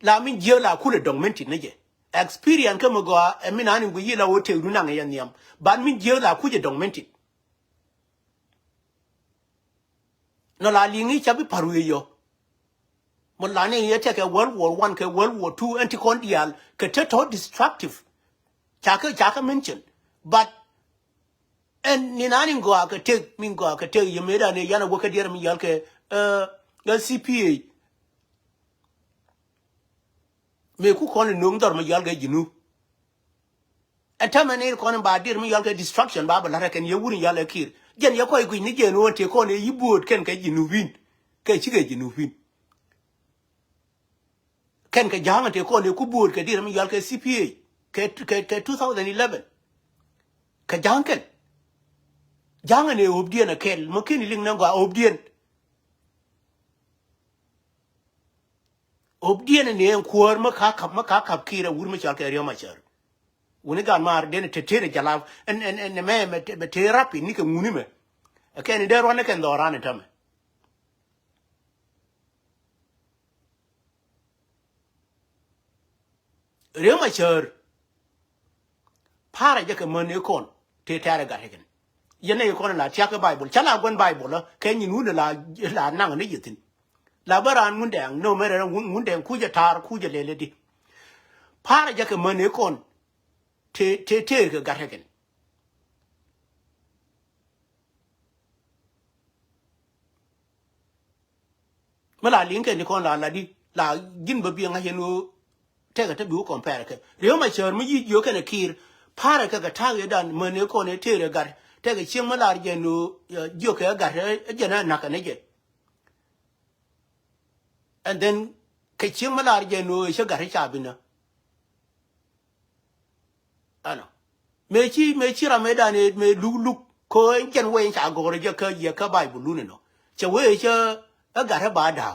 la min je la ku le document ne je experience ka mo go e min an gwi la wo te ru na ngai yam ba min je la ku je document no la lingi chabi paru yo mo la ne ye te ka World War 1 ka World War 2 anti-colonial ka te to destructive chaka mention but en ni nani go ka te min go ka te ye meda ne yana wo ka der mi yal ke ga CPA me ku kon no ndor mi yal ga jinu atamane kon ba der mi yal ga destruction ba ba la ken ye wurin yal kir jen ye ko ni je no te kon ye yibot ken ka jinu win ka chi ga jinu win ken ka janga te kon ku bot ka der mi yal ka CPA ke 2011 ka janken janga ne obdien a kel mo ken ling na go obdien obdien ne en kuor ma ka kap kira wur ma chal ke riyo ma char woni gan mar den te tere jala en me te rapi ni ke nguni me ke ni der wane ken dorane tame riyo ma char para je ke mane kon te tare ga hegen yene ko na tia ke bible chala gon bible ke ni nu la nang ne yitin la baran mun dang no mere mun dang ku je tar ku je lele di para je ke mane kon te ke ga hegen mala linke ni kon la di la gin ba bi nga yenu te ga te bi ko compare ke riyo ma char mu yi yo ke ne kir para ka ga ta ga dan mane kon ne te ga te ga ching mala je no yo ke ga je na ka ne je and then ke ching mala je no she ga cha bi na ano me chi ra me da ne me lu ko en ken we cha go re je ka ye ka bible lu ne no che we che ga ba da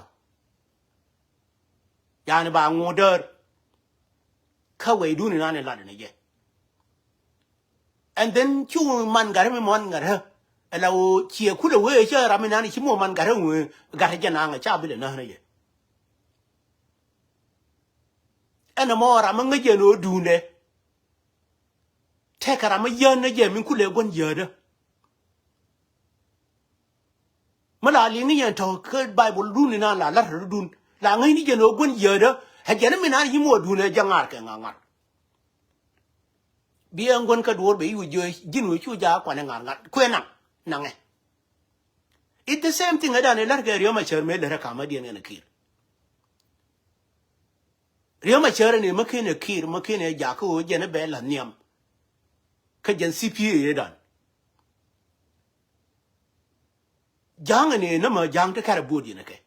ya ne ba ngo der ka we du ni na ne la ne je and then chu man ga me mon ga ha la o chi ku le we che ra me na ni chi mo man ga we ga je na nga cha bi le na ne je ana mo ra ma nga je no du ne te ka ra ma ye ne je min ku le gon je de ma la li ni yen to ke bible du ni na la du la ngai ni je no gon je de ha je ne me na ni mo du ne ja ngar ke ngar bi an gon ka dur be yu je jinu chu ja kwa ne ngar kwe na nge it the same thing ada ne lar ga riyo ma char me le ka ma di ne kir riyo ma char ne ma ke ne kir ma ke ne ja ko je ne be la niam ka jen cpa ye dan jang ne na ma jang te ka bu di ne ke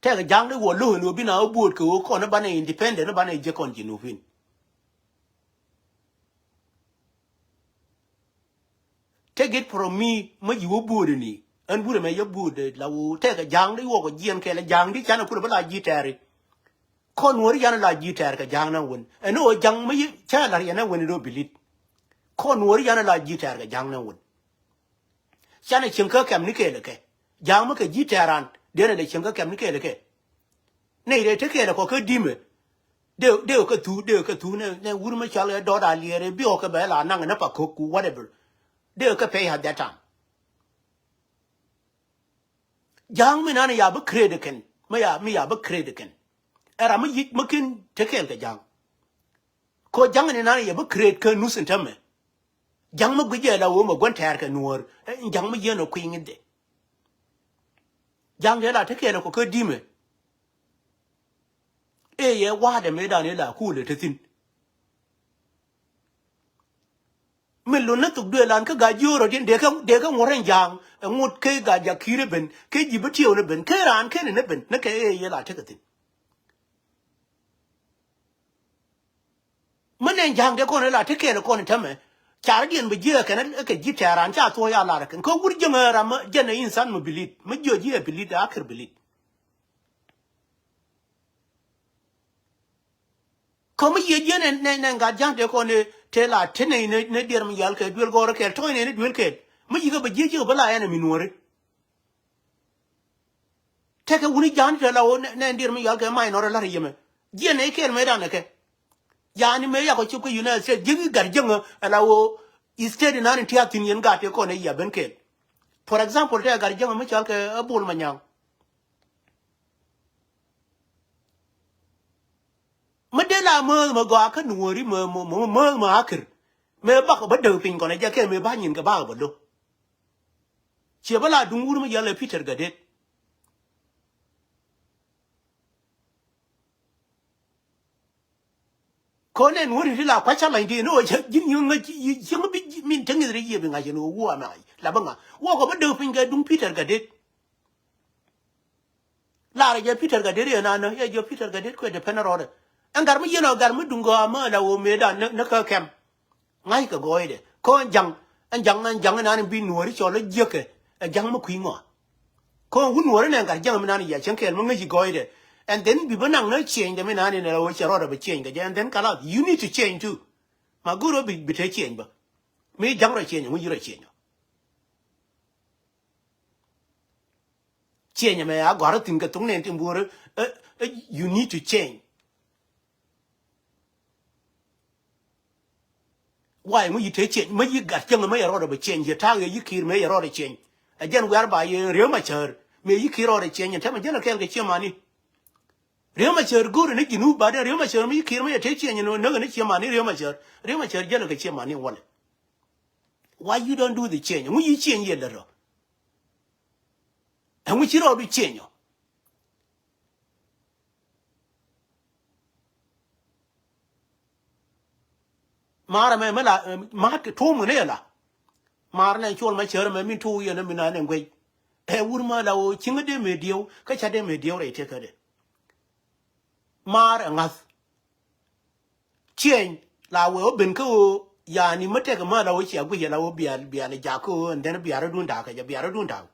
te ga jang de wo lo no bi na bu ko ko na ba ne independent na ba ne je kon jinu fin take it from me ma yi wo bude ni an bude me yo bude la wo te ga jang de wo ko jien ke la jang di chana ku ba la ji tare kon wori yana la ji tare ka jang na won en o jang ma yi cha la yana won do bilit kon wori yana la ji tare ka jang na won chana chin ka kam ni ke le ke jang ma ka ji taran de ne chin ka kam ni ke le ke ne de te ke la ko ka di me de ka tu ne wuri ma cha le do da liere bi o ka ba la na na pa ko ku whatever they could pay at that time. Young men ya bu credican, me ya bu credican. Era me yit mukin take care the young. Ko young and ya bu cred can nuisance me. Young Mugujela woman one tarka nor, and young me no queen in day. Young Ella take care of a dime. Eh, what a medanilla cool it thin. Meluna to do lan ka ga juro din de ka ngoren jang ngut ke ga ja kire ben ke jibati on ben ke ran ke ne ben ne ke ye la tekatin manen jang de ko ne la teke ko ne tame char din be je ka ne ke jitaran cha to ya la kan ko gur jama ra ma jana insan mo bilit ma joji e bilit akir bilit ko ma ye je ne ga jang de ko ne te la tene ne der mi yal ke duel goro ke to ne duel ke ma yiga ba je ba la yana minore te ke wuni jan te la o ne der mi yal ke mai no la yeme je ne ke me da ne ke ya ni me ya ko chu ko yuna se jigi gar jenga la o instead na ni tia tin yen ga te ko ne ya ben ke for example te gar jenga ma chal ke abul manyang ma de la ma go ka nuori ma akir me ba ko ba de pin ko ne ja ke me ba nyin ga ba ba lo che bala dungur ma yalla peter gadet ko ne nuori la kwa cha mai di no jin yung nga ji ma bi min tangi ri ye bi nga no wo ma la ba nga wo ko ba de pin ga dung peter gadet la ra ja peter gadet ya na ya jo peter gadet ko de penarode angar mi yeno gar mi dungo ma la wo me da na ka kem ngai ka goide ko jang na ni bi nuori cho le jeke jang ma kwi ngo ko hu nuori ne gar jang mi na ni ya chen kel mo ngi goide and then people no change them in an in a which are order change and then call out you need to change too my guru be change but me jungle change when you change me I got to think of you need to change. Why when you take change when you got young may order change your target you kill may order change again whereby you real mature may you kill order change and tell me general can get your money real mature good and you know but real mature me kill me take change no get your money real mature general get your money wallet. Why you don't do the change when you change your little and which you already change. Mara me mela mark to munela marna chol ma chere me min to ye na mina ne ngwe e wurma la o chinga de medio ka cha de medio re te kade mar ngas chen la we ben ko ya ni mate ka ma la o chi agwe ya la o bia le ja ko and then bia ra dun da ka ja bia ra dun da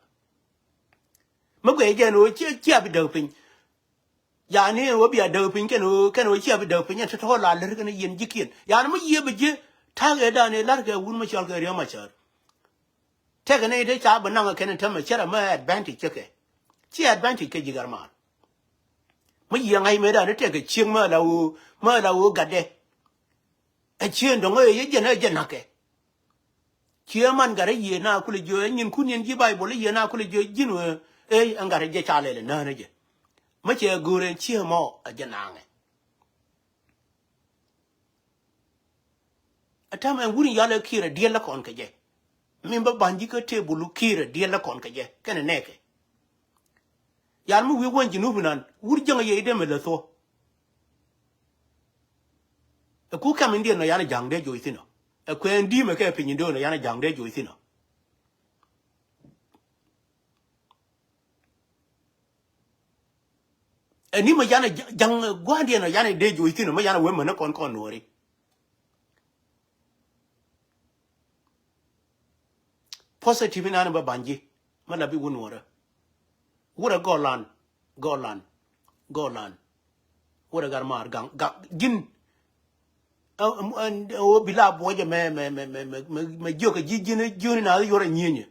ma gwe je no chi abi de pin ya ni o bia de pin ke no chi abi de pin ya to la le ka ne yin jikin ya na ma ye be je ta ga da ne la ga wurma chal ka re ma cha take an eight job and now can tell me share my advantage. Okay, she advantage can you get man. My young I made a take a ching murder who got there. A chin don't know ye janake. Chairman got a year now, could you and couldn't give Bible year now, could you ginu and got a jet child and none again. Much a good and cheer more a janang. A time I wouldn't yell a kid a dear lock on Kaje. Member Banjika table kira dear la concaje, can a neck. Yarmu we want you nubunan, would young ye dem a tho. A cook come in dear no yana young de joithino. A quen deem a capin do no yana young de joithino. A nima yana young guardian or yana de joithino, my yana women upon conori. Positive in Anaba Banji, Malabi Wunwara. What a golan, what a garmar gang, gin. And oh, beloved boy, my joke, a junior, now you're a union.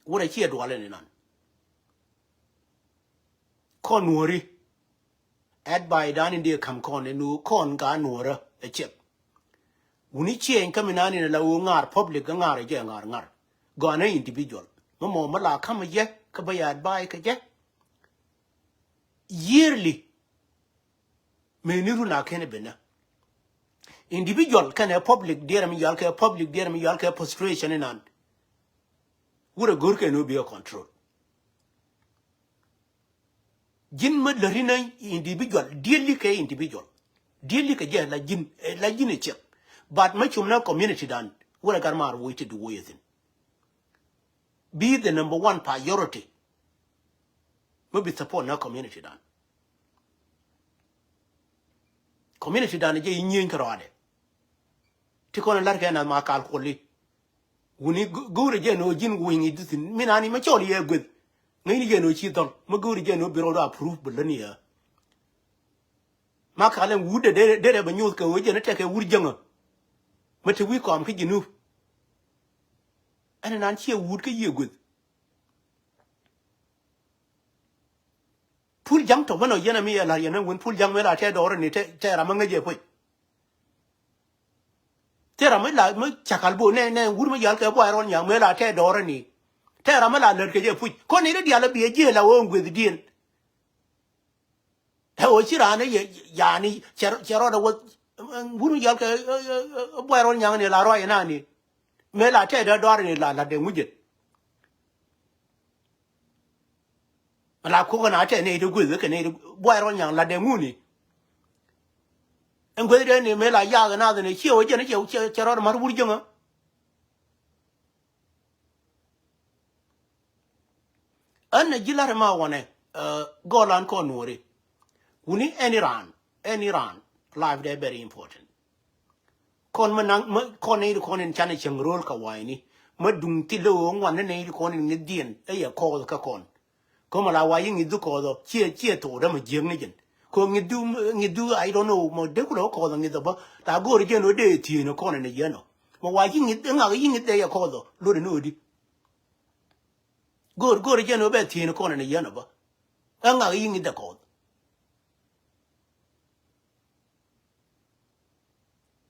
What a cheer dwelling in on. Corn worry. Add by down in dear come corn and no corn garnora, a chip. Unichi and coming on in a low public ngar ngar. Gone individual. Momo mala come a yet, kabayad by kajet. Yearly. Menuruna kenebina. Individual can a public dear me yalka public dear me yalka prostration in an. Would a good can be a control. Jin mudlarina individual, dearly ka individual. Dearly ka jen la jin a chip. But much of no community done, what a garmar waited to with him. Be the number one priority. Maybe support no community done. Community done a jay in karade. Tikon a lark and a makal holy. When you go again, no gin wing it doesn't mean any maturely good. Many again, no cheaton, Maguri again, no bureau approved Bologna. Makalan would a dead of a news go and take a wood younger. But we come to you. And an answer would get you good. Pull young to one of Yanami Alliana when pull young men are tear or and tear among a jepoy. Terra like my chacalbo, and would my yalka boy on young men are tear or any. Terra Mala lurk a put. Connie the other be a jail alone with the deal. How Chirana Yani Charada was. Wouldn't you a boy on young and La Roy and Annie? Mela tell her daughter in La de Widget. La coconut and ate a good look and ate a boy on young La de Mooney. And whether any Mela Yag and other than a chill, Charlotte Marwood Younger. And a Gilarama one, Golan Cornwari. We need any run. Life there very important. Con manang con aid con in Chanachang roll kawaini, Madung Tilo, one and aid con in the Dian, a call the cacon. Come la wa yin idu ko do chia to da ma jeng ni jen ko ngidu I don't know mo de ko ko do ngido ba ta go ri jen no de ti no ko ne yen no mo wa yin nga yin de ya ko do lo de no di go ri jen no be ti no ko ne yen no ba nga yin de ko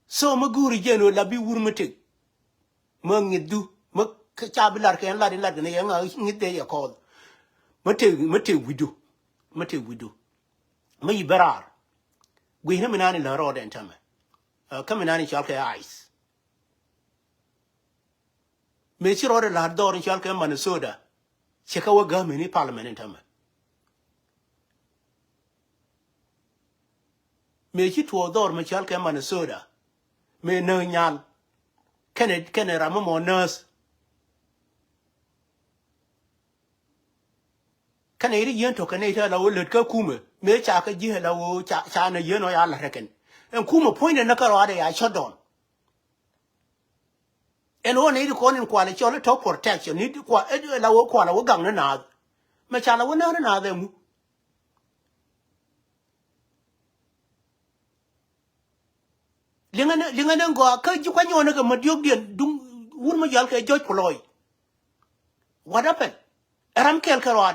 so ma guri jen no la bi wur ma te ma ngidu ma cha bi lar ke la ne nga yin de ya ko mate widu ma yibarar gwi na minani la roda entame kaminani chalke ice me chi roda la dor chalke Minnesota cheka wa ga mini parliament entame me chi tuo dor ma chalke Minnesota me no nyal kene ramo mo nurse kana iri yen to kana ita la wolut ka kume me cha ka ji la wo cha na yen no ya la reken en kume point na ka ro ya shut down en wo ne ko nin kwa le chole to protection ni kwa la wo kwa la wo gang na me cha la wo na de mu lingana ngo ka ji kwa nyona ka madyog dien dung wur ma yal ka George Floyd what happened ram kel ka ro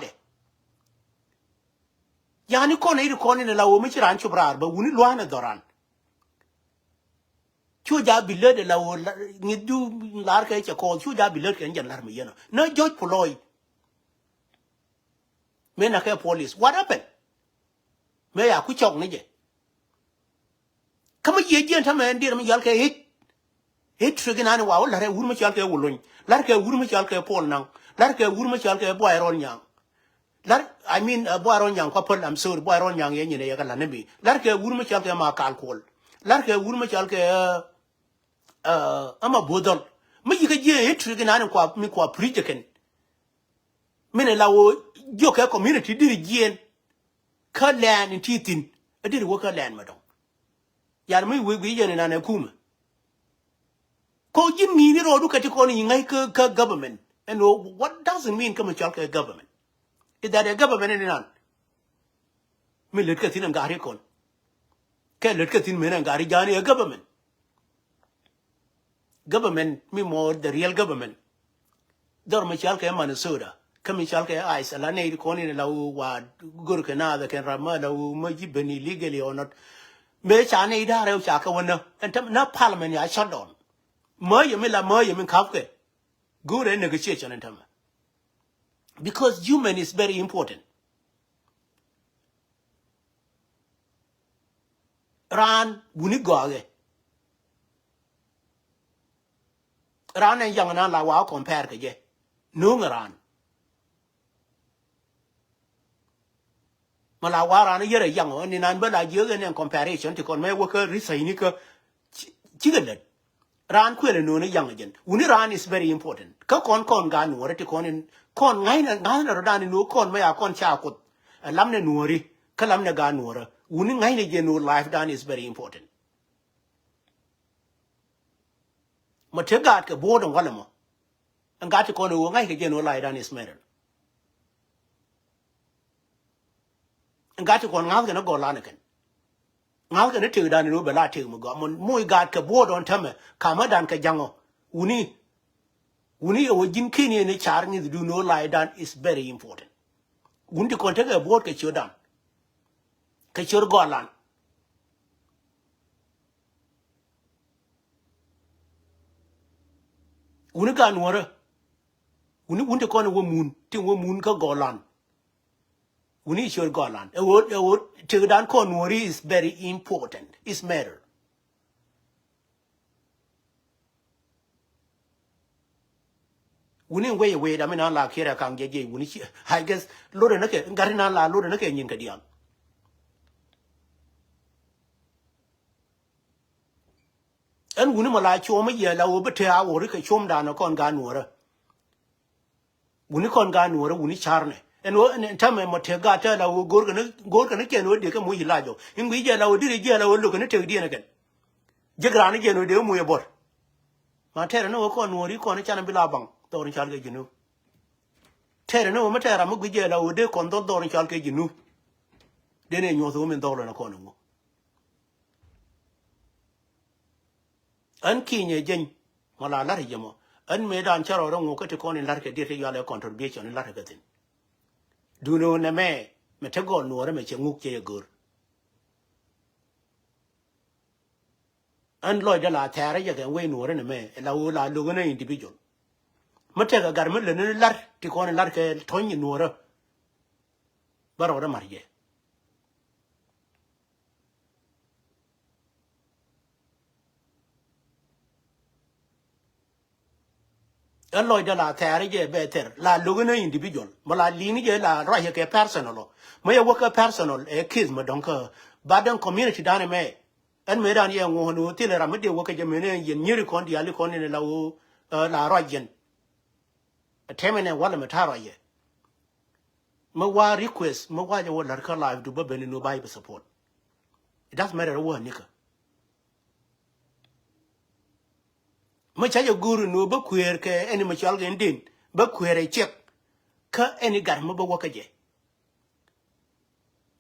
yani ko ne ko ne la wo mi ran chubrar ba wuni lwana doran chu ja bile de la wo ni du lar ka che ko chu ja bile ke njan lar mi yeno no George Floyd me na ka police what happened me ya ku chok ne je kama ye jen ta me ndir mi yal ka hit trigina ne wa la re wur mi yal ka wolon lar ka wur mi yal ka pol nang lar ka wur mi yal ka boy ron nyang I mean, boaron yang couple, I'm sorry, boaron yang yen ya galanemi. Larke wurma chalke ma kalkol. Larke wurma chalke ama bodol. Me yika je hitri gana kwa mi kwa preachken. Mene lawo joka community diri jien ka land in titin. A diri work land madam. Yar mi we yen na kuma. Ko jin mi ro du kati ko ni ngai ka government. And what doesn't mean come chalke government. Is that a government in an? Me let Katin and Gary con. Can let Katin men and Gary Johnny a government. Government, me more the real government. Dormichalke Minnesota. Kamichalke ice, a lane con in a low Gurkana, the can Ramada, who may be legally or not. May Chani Dara Chaka winner, and not parliament I shut down. Moya Milla Moya in Kafke. Good and negotiation in time. Because human is very important. Ran wunigoge. Ran and young and la wa compare ke no ran. Malawa ran a year young one in anbela yoga and comparison to conmay worker resignica chigalet. Ran queer no young again. Ran is very important. Con gan or to con in con nine and nine or down in no con may a con chakut. A lamne nuri, calamna ganora. Winning nine again no life down is very important. Mategat ka board and walamo. And got to con who nine again no lie down is matter. And got to con Nalgan go lanakan. Nalgan to down in Ubelati Mugam, Moy got ka board on Tame, Kamadan ka jango. Uni o jin kini ni charni do no lie down is very important. Gunti contact a board ka chodan. Ka chor golan. Uni ka nwara. Uni wunti kona wo moon, ting wo moon ka golan. Uni chor golan. A word chodan kon nwari is very important. It's matter. Uni way I mean Allah kira kang jeje uni I guess lord nake garina la lord nake nyin ka diam. And uni mala choma ye la obete a ori ka chom dana kon ganora. Uni kon ganora uni charne. And time motega ta la gorgana ken wo de ka mu ilajo. Ingi je la odiri je la wo kana te di na ken. Je grana je no de mu ye bor. Ma tere no kon wori kon chana bilabang. Don't you know? tere no matera mo gije la ode kon do do chal ke jinu dene nyoso men do na kono mo an kinye jen mala lar jamo an medan charo ro ngo kete kon lar ke dete yale contribution lar ke tin duno na me te go no re me chenguk che gor an loy da la tere ya gen we no re na me la u la lu na individual mate ga gar me le ne lar ti kon lar ke tonyi no re baro da marje alloy da la tare je better la luguna individual mala lini je la ra ke personal ma ya waka personal e kids ma donc badan community dane me en me dan ye ngo no tile ra me de waka je mene yen nyiri kon di ali kon ne la o la ra jen temene wala ma tara ye ma wa request ma wa je wala ka live du ba bene no bible support it doesn't matter what nika ma cha yo guru no ba kwer ke eni ma chal gen din ba kwere chek ka eni gar ma ba waka je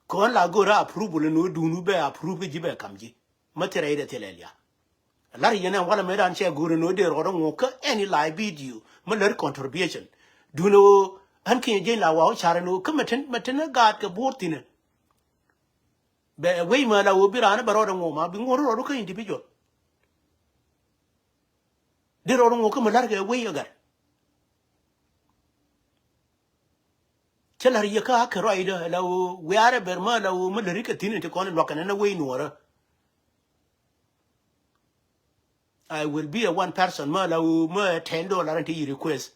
ko la gora approve no dunu be approve ji be kamji ma tere ide telelia lar yena wala me dan che guru no de ro ngo ka eni live video ma lar contribution duno an kin je la wa chare no ka maten ga ka bortine be we ma la wo birana baro ngo ma bi ngoro ro ka individual de ro ngo ka ma lar ga we agar celar ye ka ka roi da la we are ber ma la ma lar ka tin te kon lo kana na we no I will be a one person ma la ma $10 until you request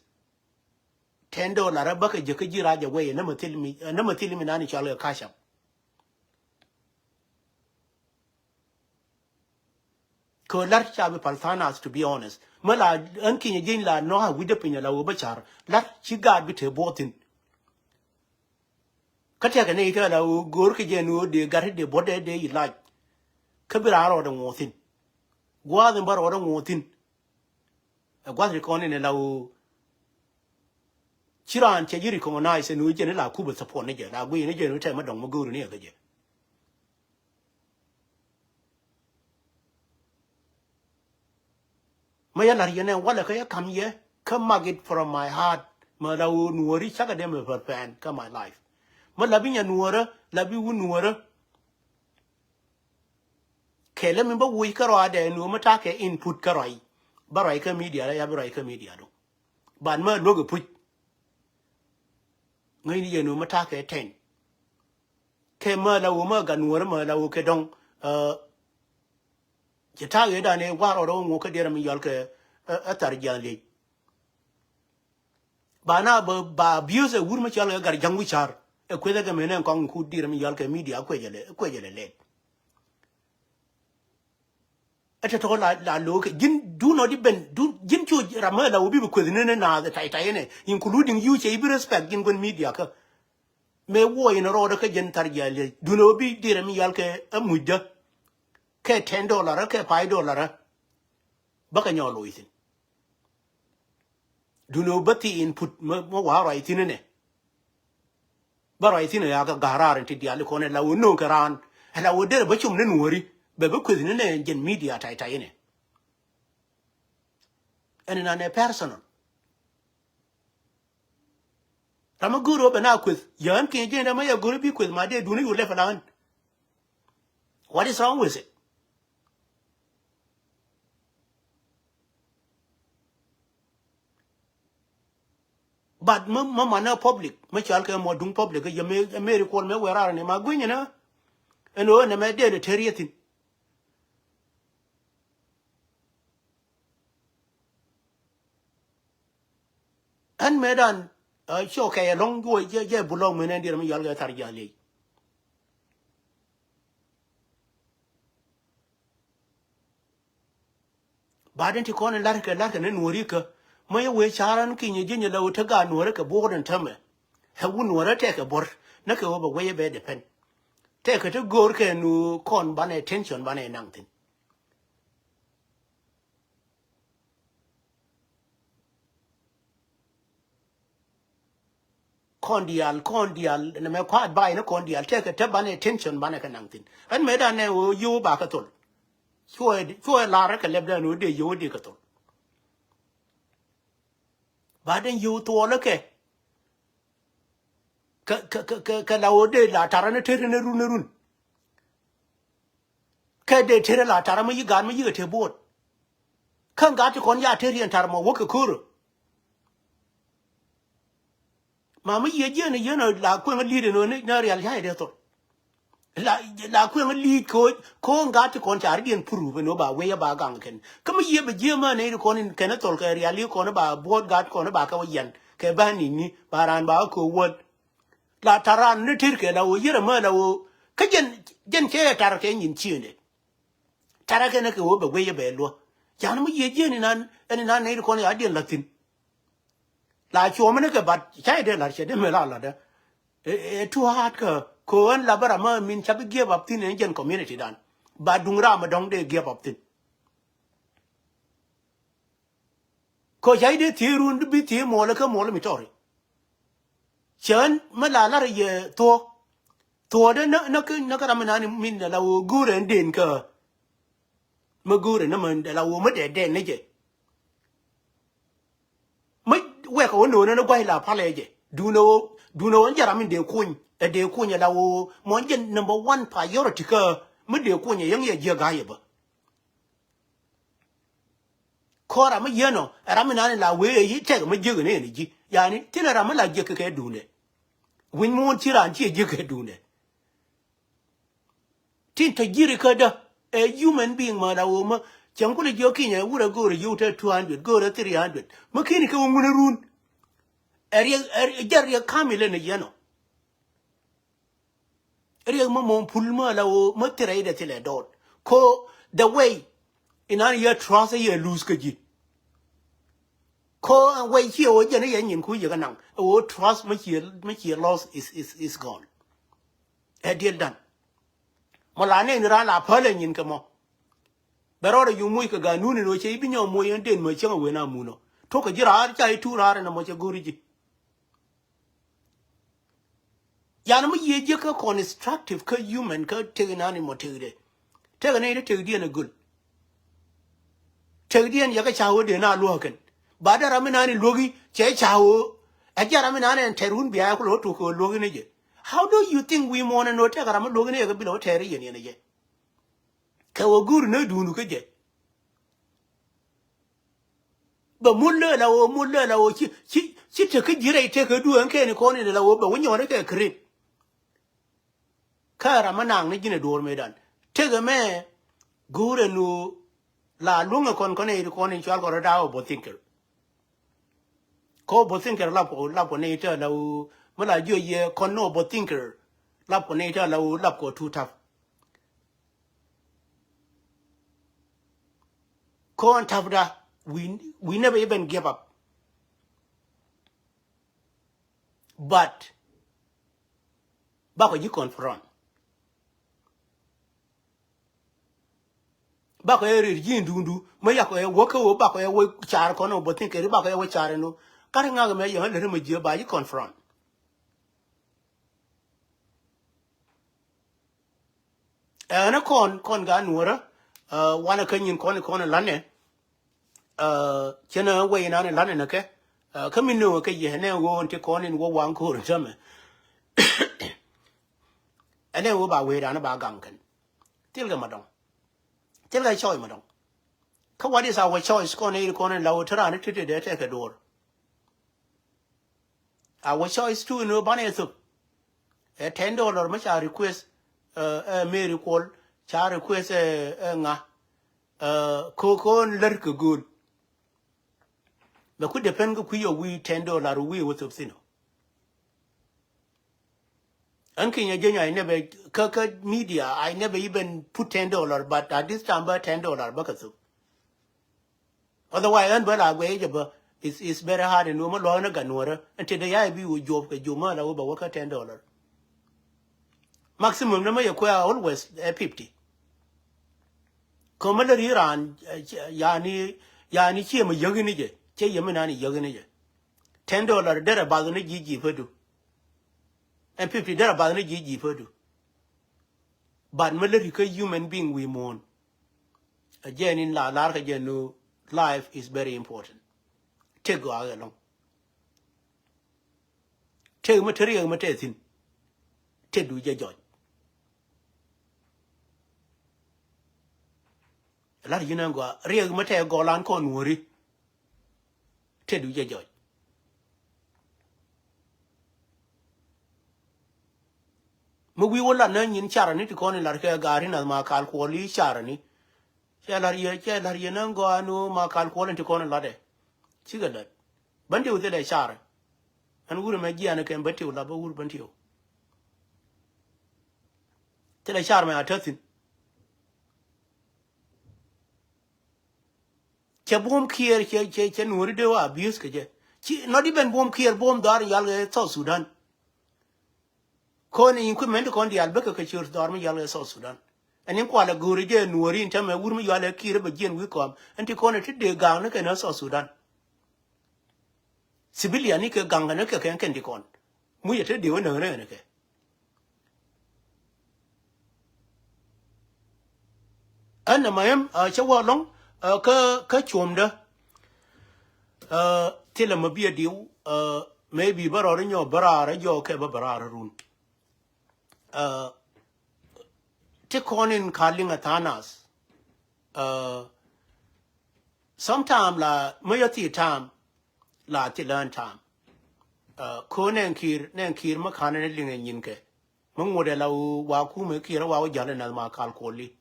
$10 ba ka je ka jira ja we na matilmi na ni chala ka sha ko lar cha be paltanas to be honest ma la an kin je la no ha wide pinya la wo ba char lar chi ga bi te botin ka ta ga ne ka la gor ke je no de gar de bode de yi la ka bi ra ro da ngotin gwa den bar ro da ngotin gwa ri ko ne la chiran che jiri ko na se no je ne la ku ba support ne je la gwi ne je no te ma dong ma guru ne ga je ma ya lar yene wala ka ya kam ye ka magit from my heart ma la nuori chaka dem per fan ka my life ma la bi nya nuora la bi wu nuora kele min ba wi ka ro ade no ma ta ke input ka roi ba roi ka media ya ba roi ka media do ban ma lo go put ngai ni ye no ma ta ke 10 ke ma la wu ma ga nuora ma la wu ke dong je ta ye da ne wa ro ngo ka de mi yal ke atar jale ba na ba abuse wur ma chala gar jangu char e kweda ga menen kon ku dir mi yal ke media kwejele le ata to la lo ke jin do not even do jin chu rama la obi ko ne na da tai tai ne including you che be respect jin gon media ka me wo ina ro da ka jin tar jale do no bi dir mi yal ke amujja ke $10 ke $5 baka nyolo isin do no bati input mo wa ra itin ne bara itin ya ga garar ti diale ko ne la wono karan la wo der ba chum ne nuori be ba kwezi ne gen media tai tai ne en na ne personal rama guru be na kwez yan ke je na ma ya guru bi kwez ma de duni u le falan what is wrong with it but ma na public ma chal ke mo dung public ya me recall me wera ne ma gwinya na eno ne me de terrietin an medan show ke long go je bulong me ne dir mi yal ga tar jale baden ti kon lar ke ne nuori ka ma ye we charan ki ni je la uta ga nuori ka bodan tame ha wu nuori te ka bor na ke ba we be depend te ka to gor ke nu kon bane tension bane nangtin cordial na me quite buy na cordial take a taban attention banaka nangtin and me da ne o you ba ka tol so la ra ka lebda no de yo de ka tol ba den you to la ke ka la o de la tarana tere ne run ka de tere la tarama yi gan ma yi te bot kan ga ti kon ya tere en tarama wo ka kuro mama ye je ne yena la ko ngali de no ne na real ha de to la ko ngali ko nga ti kon char dien prove no ba we ba gang ken kam ye be je ma ne ko nin ken to ka real ko no ba bod gat ko no ba ka yen ke ba ni ba ran ba ko won la taran ne tir ke la o yere ma la o ka jen ke tar ke nin chi ne tar ke ne ke o be we be lo jan mo ye je ni nan ne ko ne adien latin la chua mane ke bat chai de la che de me la de too hard ko an la bara ma min chabi give up tin en community dan ba dungra ma dong de give up tin ko chai de tirun bi ti mo la ka mo la mi tori chen ma la ye to de na ka ramana ni min la wo gure den ka ma gure na man la wo ma de ne jeไม่เว้ยเขาโน่นนั่นก็ให้ลาพาเลยเจดูโน่จะรามินเดียวคุยเรามองยัน number one priority ก็ไม่เดียวคุยยังเยอะกายบ่ขอราไม่เยอะเนาะรามินนั่นเราเว้ยยี่เจ๊ก็ไม่เยอะเนี่ยนี่จีอย่างนี้ที่เรารามินเราเยอะแค่ดูเนี่ยวินมูนที่ร้านที่เยอะแค่ดูเนี่ยที่ถ้ายี่ริกเด้อhuman being มาเรามาจังก็เลยยกขึ้นเนี่ยว่ากูเลยยูเท่200กูเลย300เมื่อคืนก็วงเงินรุนจะเรียกข้ามิเลยเนี่ยเนาะเรียกมองพูดมาแล้วเมื่อที่ไรเด็ดที่เลยโดดก็ the way อินนั้นยัง trust ยัง lose กันจีก็ way ที่โอ้ยเนี่ยยังคุยกันนั่งโอ้ trust ไม่เชื่อ loss is gone เดียดดันมาล้านเนี่ยร้านลาเพลยินกันมั้งแต่เราอยู่มวยกับการนู่นนี่เราใช้ปิญญามวยอันเด่นมาเชื่อเวน่ามูโนทุกข์จีราใจทุราร์นะมาเชื่อกูริจิยานไม่เยี่ยก็ constructive ก็ human ก็เทกันนั่นมาเทกันเลยเทกันนี่เทกันเดียนกุลเทกันเดียนยังก็ชาวเดียน่าลัวกันบาดารามินานี่ลัวกี้เจ้าชาวไอ้เจ้ารามินาเนี่ยเทรุนเบียร์ก็ลัวถูกลัวกันนี่เจ้ how do you think we want to know เทกันรามิลัวกันนี่ก็บิลว่าเทรียันนี่เจ้เขาว่ากูรู้เนี่ยดูนุกเจ้บ่มุ่งเล่เราชิดเธอขึ้นยีไรเธอเคยดูอันแค่ในคนนี่เราบ่วันย้อนได้แค่คริสข้ารามันนั่งในจีนดูไม่ได้เธอก็แม่กูเรนูลาลุงคนนี้คนนี้ชอบก็ระดาวบ่ติงเกอร์เขาบ่ติงเกอร์รับคนนี้เธอเราเมื่อไรเยอะคนโน่บ่ติงเกอร์รับคนนี้เธอเรารับก็ทูทับคนทับได้we never even give up but บ้าก็ยิ่ง confront บ้าก็ยิ่งดูไม่อยากให้วัวเขาบ้าก็วัวชาร์คนเอาบทที่เกิดบ้าก็วัวชาร์โน่การงานก็ไม่ยังให้เรื่องมันเยอะบ้ายิ่ง confront นั่นคนการหนูระวันนั้นเคยยินคนนั้นเนี่ยเช่นว่าวันนั้นร้านนั้นก็เขาไม่รู้ก็ยังเนี่ยว่าที่คนนี้ว่าวางคู่ใช่ไหมอันนี้ว่าบ่าวเวรานบ่าวกังกันเที่ยวกันมาดองเที่ยวกันช่วยมาดองเขาว่าที่สาวช่วยคนนี้เราทำอะไรที่เด็ดแค่ดูว่าช่วยสู้เนื้อบ้านเนี่ยสุด$10ไม่ใช่ request ไม่รีคอลใช้ request งะคนเลิกกูแต่คุณเดพันก็คุยว่า$10วิวสุดสินะอันนี้ยังไงเนี่ยแบบก็ media I never even put $10 but at this time but $10บ้าก็สุด otherwise อันเบลาเวย์จะบ่ it's very hard หนูมาล้อนักกันหนูระอันที่ได้ย้ายไปอยู่จบกับอยู่มาแล้วบอกว่าแค่$10 maximum นั่นไม่อยากคุย always 50ก็ไม่ได้รีรันยานี่เชื่อมันยังไงเนี่ยเชื่อยังไม่นานนี่ยังไงเนี่ย$10เดี๋ยวบาทนี่จีพอดู and 50 there about the GG for do. But military human being we mourn. Again in La Larga Genu, life is very important. Take go along. Take material material. Take do your joy. A lot of you know go real material go land con worry. Take do your joy. We will not learn in Charani to call in Larka Garin as my calquali Charani. Shalaria Nango, no, my calqual to call in Lade. Chigalet. Bunty with a char. And would make Giana can bet you love a wood bunty. Tell a charm I touching. Chabom kier, Chen Wurido abuse. Not even bomb kier, bomb dar yal South Sudan. Koni increment on the Albeca Kachur's dormi yal South Sudan. And in Kuala Gurija, Nuri in Tama, Wurmi Yala Kira Bajan Wicom, and to connect the Ganga and South Sudan. Sibilia Nika Ganganaka can Kendicon. Muyate de one reneke. And my Chawa long, Kachumda, till a mabia deal, maybe Barra in your Barra, your Keba Barra room. Take on in calling Athanas. Sometime la mayati time la tilan time. Kone and kir makana ling and yinke. Mungwala waku kira wa jalan al makal koli.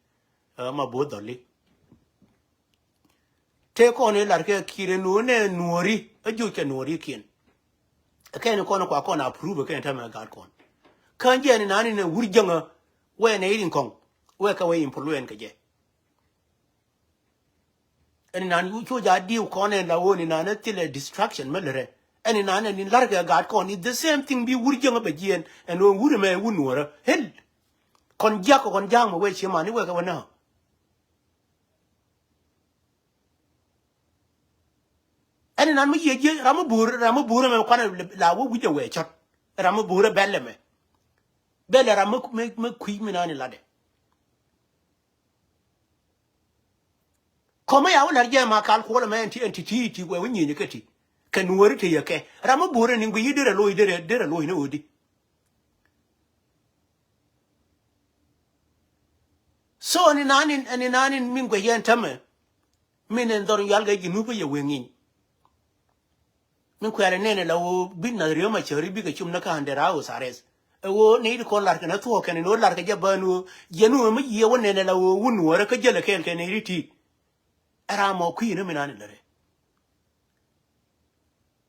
Ma bodoli. Take on it like a kirinune nori, a juke nori kin. A can corner quacon approve a can't have my god con. Can't get an in a wood younger. When aiding Kong, work away in Poluan Kaje. And in an usual deal con and la one in an till a distraction, Mellere. And in an in Larga God con, it's the same thing be wood young up again, and no wood man wouldn't worry. Hell, con Jack on Jam away your money work over now. And in an Ramabur, and one of la with your way, chop. Ramabura Bellame. Bella Ramuk make me queen in any lade. Come out like Yama can't call a man to tea where we need a can worry to your care. Ramabur and we did a loy did a loy no woody. So an in Mingwe and Tamer. Min and Don Yalga Ginuba your winging. Minquare Nene la bin a real mature big chumnaka and their house arrest. Oh, need to call like an talk and no like a jabanu, Yanu, ye one and a wound work a jelly can eat. Aramo queen in another.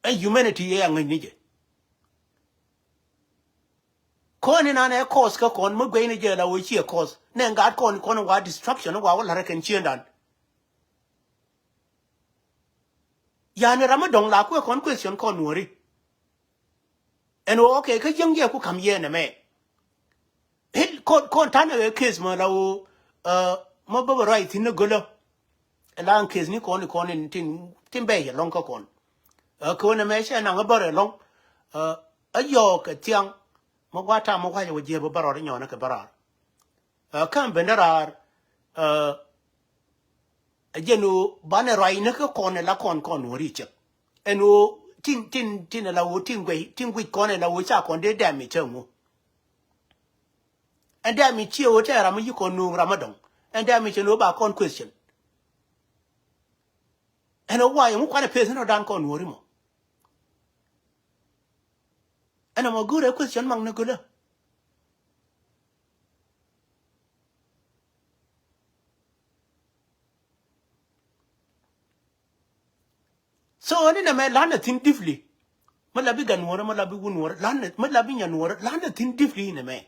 A humanity young and nigger. Corn in an course, con, Mugane Jella, which here cause, then got con what destruction of our Larkin Chindan. Yan Ramadon la con question con worry. And okay, because young girl could come here in a may. It caught Tana kiss my low, mobile right in the gullo. A long kiss Nick on the corn in Tin Bay, a long cockon. A corner measure and a barrel long, a york, a tiang, Mogwata Mogwai would give a barrel in your barra. A come Benarar, a genu banner in a corner la con reach. And oh, tin la wo tin gwi kon la wo cha kon de damage mu and damage o te ra mu ko nu Ramadan and damage no ba kon question and why mu kwa person no dan kon wori mo and mo good question mang na good so ni na me lana tin diffly malabi ganwara malabi gunwara lana malabi nyanwara lana tin diffly ne me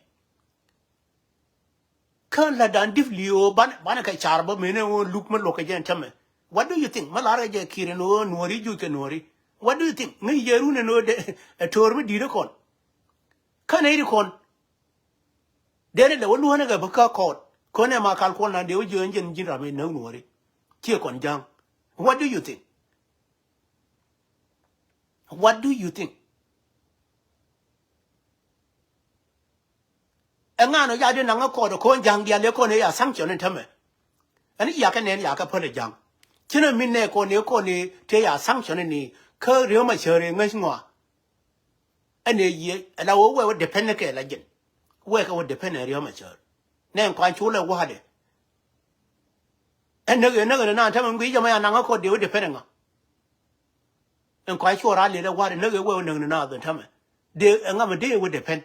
kan la dan diffly o ban kai charba mene o look ma lokaje tame. What do you think malara je kireno nori ju ke nori? What do you think ngi yeru ne no de tormi dire kon kan e kon dere le wonu na ga baka kon kone ma kal kon na de o je njen jira me no nori tie kon jang. What do you think? What do you think? ngano ya de nanga ko ko jang dia le ko ne ya sanction ntame ani ya ka ne ya ka phole jang chino min ne ko ne te ya sanction ni ko ryo ma chere ngai ngwa ane ye la wo we depend ke la jin we ka wo depend ryo ma chere ne kwa chu le wa de en ne na ta ngui ja ma ya nanga ko de wo depend nga en kwa chu ra le wa de ne we ne na da tame de nga ma de wo depend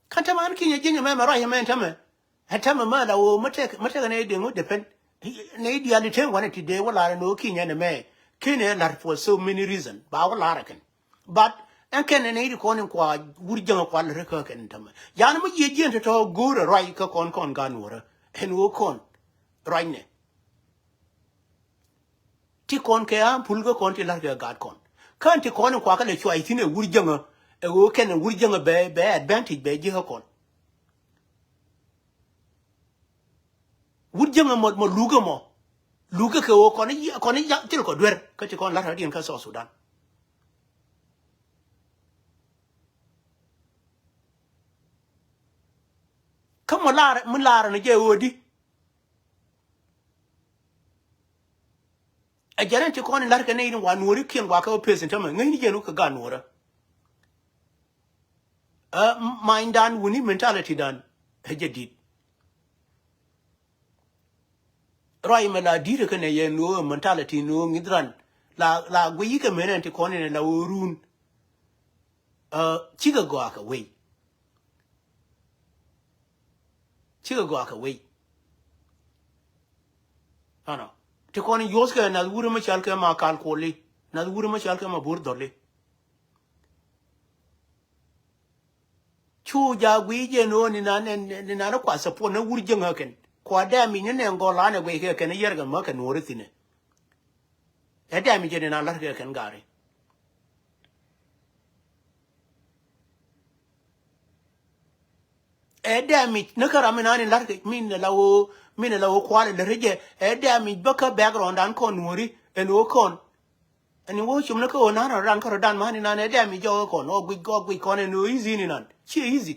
kanta man kinya jinya ma ra ya men tame hatama ma da wo mate ne de ngo depend ne dia le ten wana ti de wala no kinya ne me kine lar for so many reason ba wala ra ken but en ken ne di kon kwa wurjanga kwa le ka ken tame ya na mu ye jien to go right ka kon ga nura en wo kon right ne ti kon ke am pul ga kon ti lar ga gad kon kan ti kon kwa ka le chwa itine wurjanga e wo ken wurjanga be advantage be ji ka kon wurjanga mo luga ke wo kon ya til ko dwer ka ti kon lar hadien ka South Sudan kam mo lar ne je wodi a jaran ti kon lar ka ne ni wa nuri ken wa ka pesen tama ngai ni je no ka ga nura mind dan wuni mentality dan hejadid roi me la dire ke ne ye no mentality no ngidran la gwi ke menen ti kon ne la urun chiga go aka we ano ti kon yos ke na wuru ma chal ke ma kal koli na wuru ma chal ke ma bur dole chu ja gwi je no ni na kwa support na wuru jenga ken kwa da mi ne ngola ne gwe ke ken yerga ma ken worithine e da mi je na lar ke ken gari e da mi na kara mi na ni lar ke min la wo kwale le reje e da mi baka background an kon wori en wo kon ani wo chum na ko na ran ko dan ma ni na ne da mi jo ko no gwi kon no easy ni nan chi easy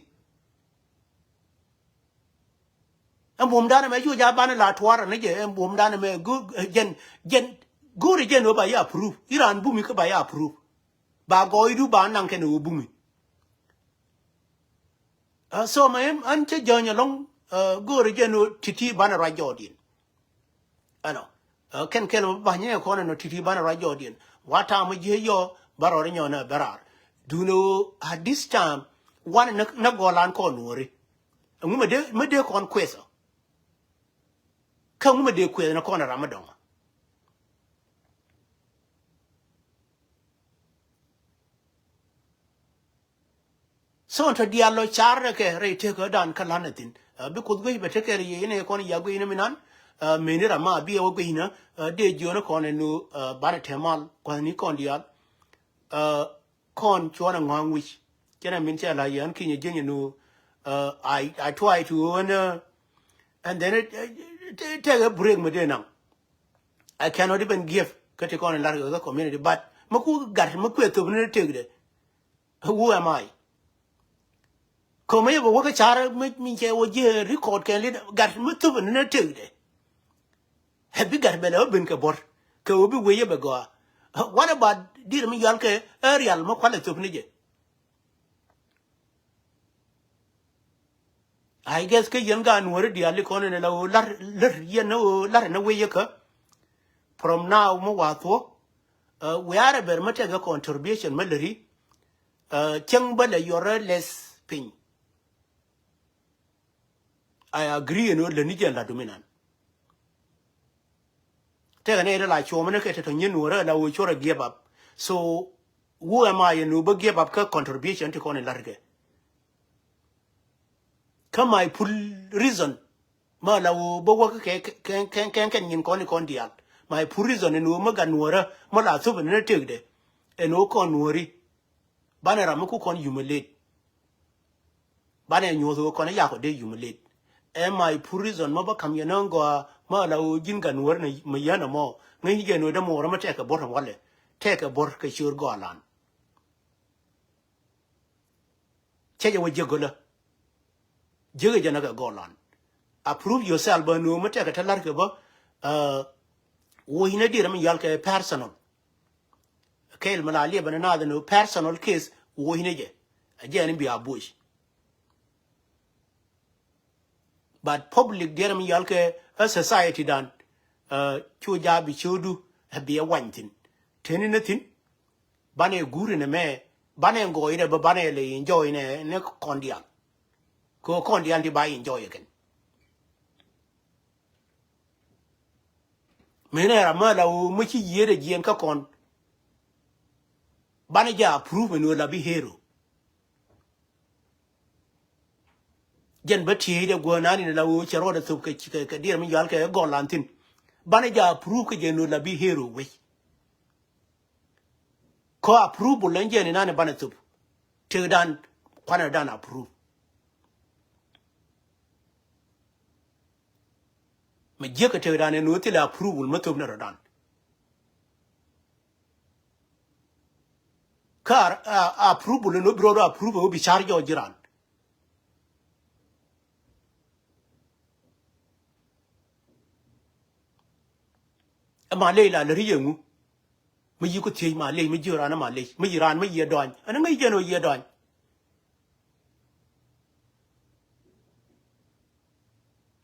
en bom dana me ju ja ban la twara ne je en bom dana me gu jen gori jen no ba ya approve iran bumi ko ba ya approve ba go idu ba nan ke no bumi so ma em an che jonya long gori jen no titi ban ra jodin ano ken ba nye ko no titi ban ra jodin wata mo je yo baro re nyona barar do no at this time one na go lan ko nori ngume de kon kwesa kan mu de kwe na kona ramadan so to diallo charre ke re te ko dan kalanatin bi ko gwe bete ke ye ne kon ya gwe ne minan menira ma bi o gwe na de jona kon no bana temal ko ni kon dial kon chona ngwanwi kena min cha la yan kinye jenye no I try to and then take a break me now. I cannot even give Katikon and Largo community, but Maku got Maku to take it. Who am I? Come here, work a char, make me record can lead got Mutu and take it. Have you got better open cabot? Kobe way ago. What about dear me Yanke, Ariel, Mokwala to Nige? I guess ke yanga anwar di ali kono ne law lar ye no lar na we yaka from now mo wato we are ber mate ga contribution malari cheng bala yore less pin I agree no le nije la dominant te ga ne la chomo ne ke to nyin wora la wo chora give up so who am I no be give up ka contribution to kono large come my full reason ma la wo bo wa ken yin kon dial my full reason no ma gan wora ma la so ne tegde e no kon wori bana ra ku kon humiliate bana nyo so kon ya ko de humiliate e my full reason ma ba kam ye no go ma la wo jin gan wor ne ma yana mo ngi je no de mo ra ma te ka bo ran wale take a bor ka shur golan cheje wo jegola jege jana ga golan approve yourself ba no mata ka talar ka ba wo hina dira min yalka personal kel mala ali bana na no personal case wo hina je ajani bi abush but public dira min yalka a society dan chu jabi chudu be a wantin teni natin bane guru ne me bane ngo ire ba bane le enjoy ne kondian ko kondian di ba enjoy again mene ra ma la o mu chi yere jien ka kon bane ja approve no la bi hero jen ba ti de go na ni la o chero da su ka dir mi yal ka go lantin bane ja approve ka je no la bi hero we ko approve lenje ni nane bane tup te dan kwana dan approve me je ka te dan no ti la approve ma tup na dan kar approve no bro approve bi charge o jiran ma le la riye ngu me yi ko tie ma le me jira na ma le me yiran me ye don ana me je no ye don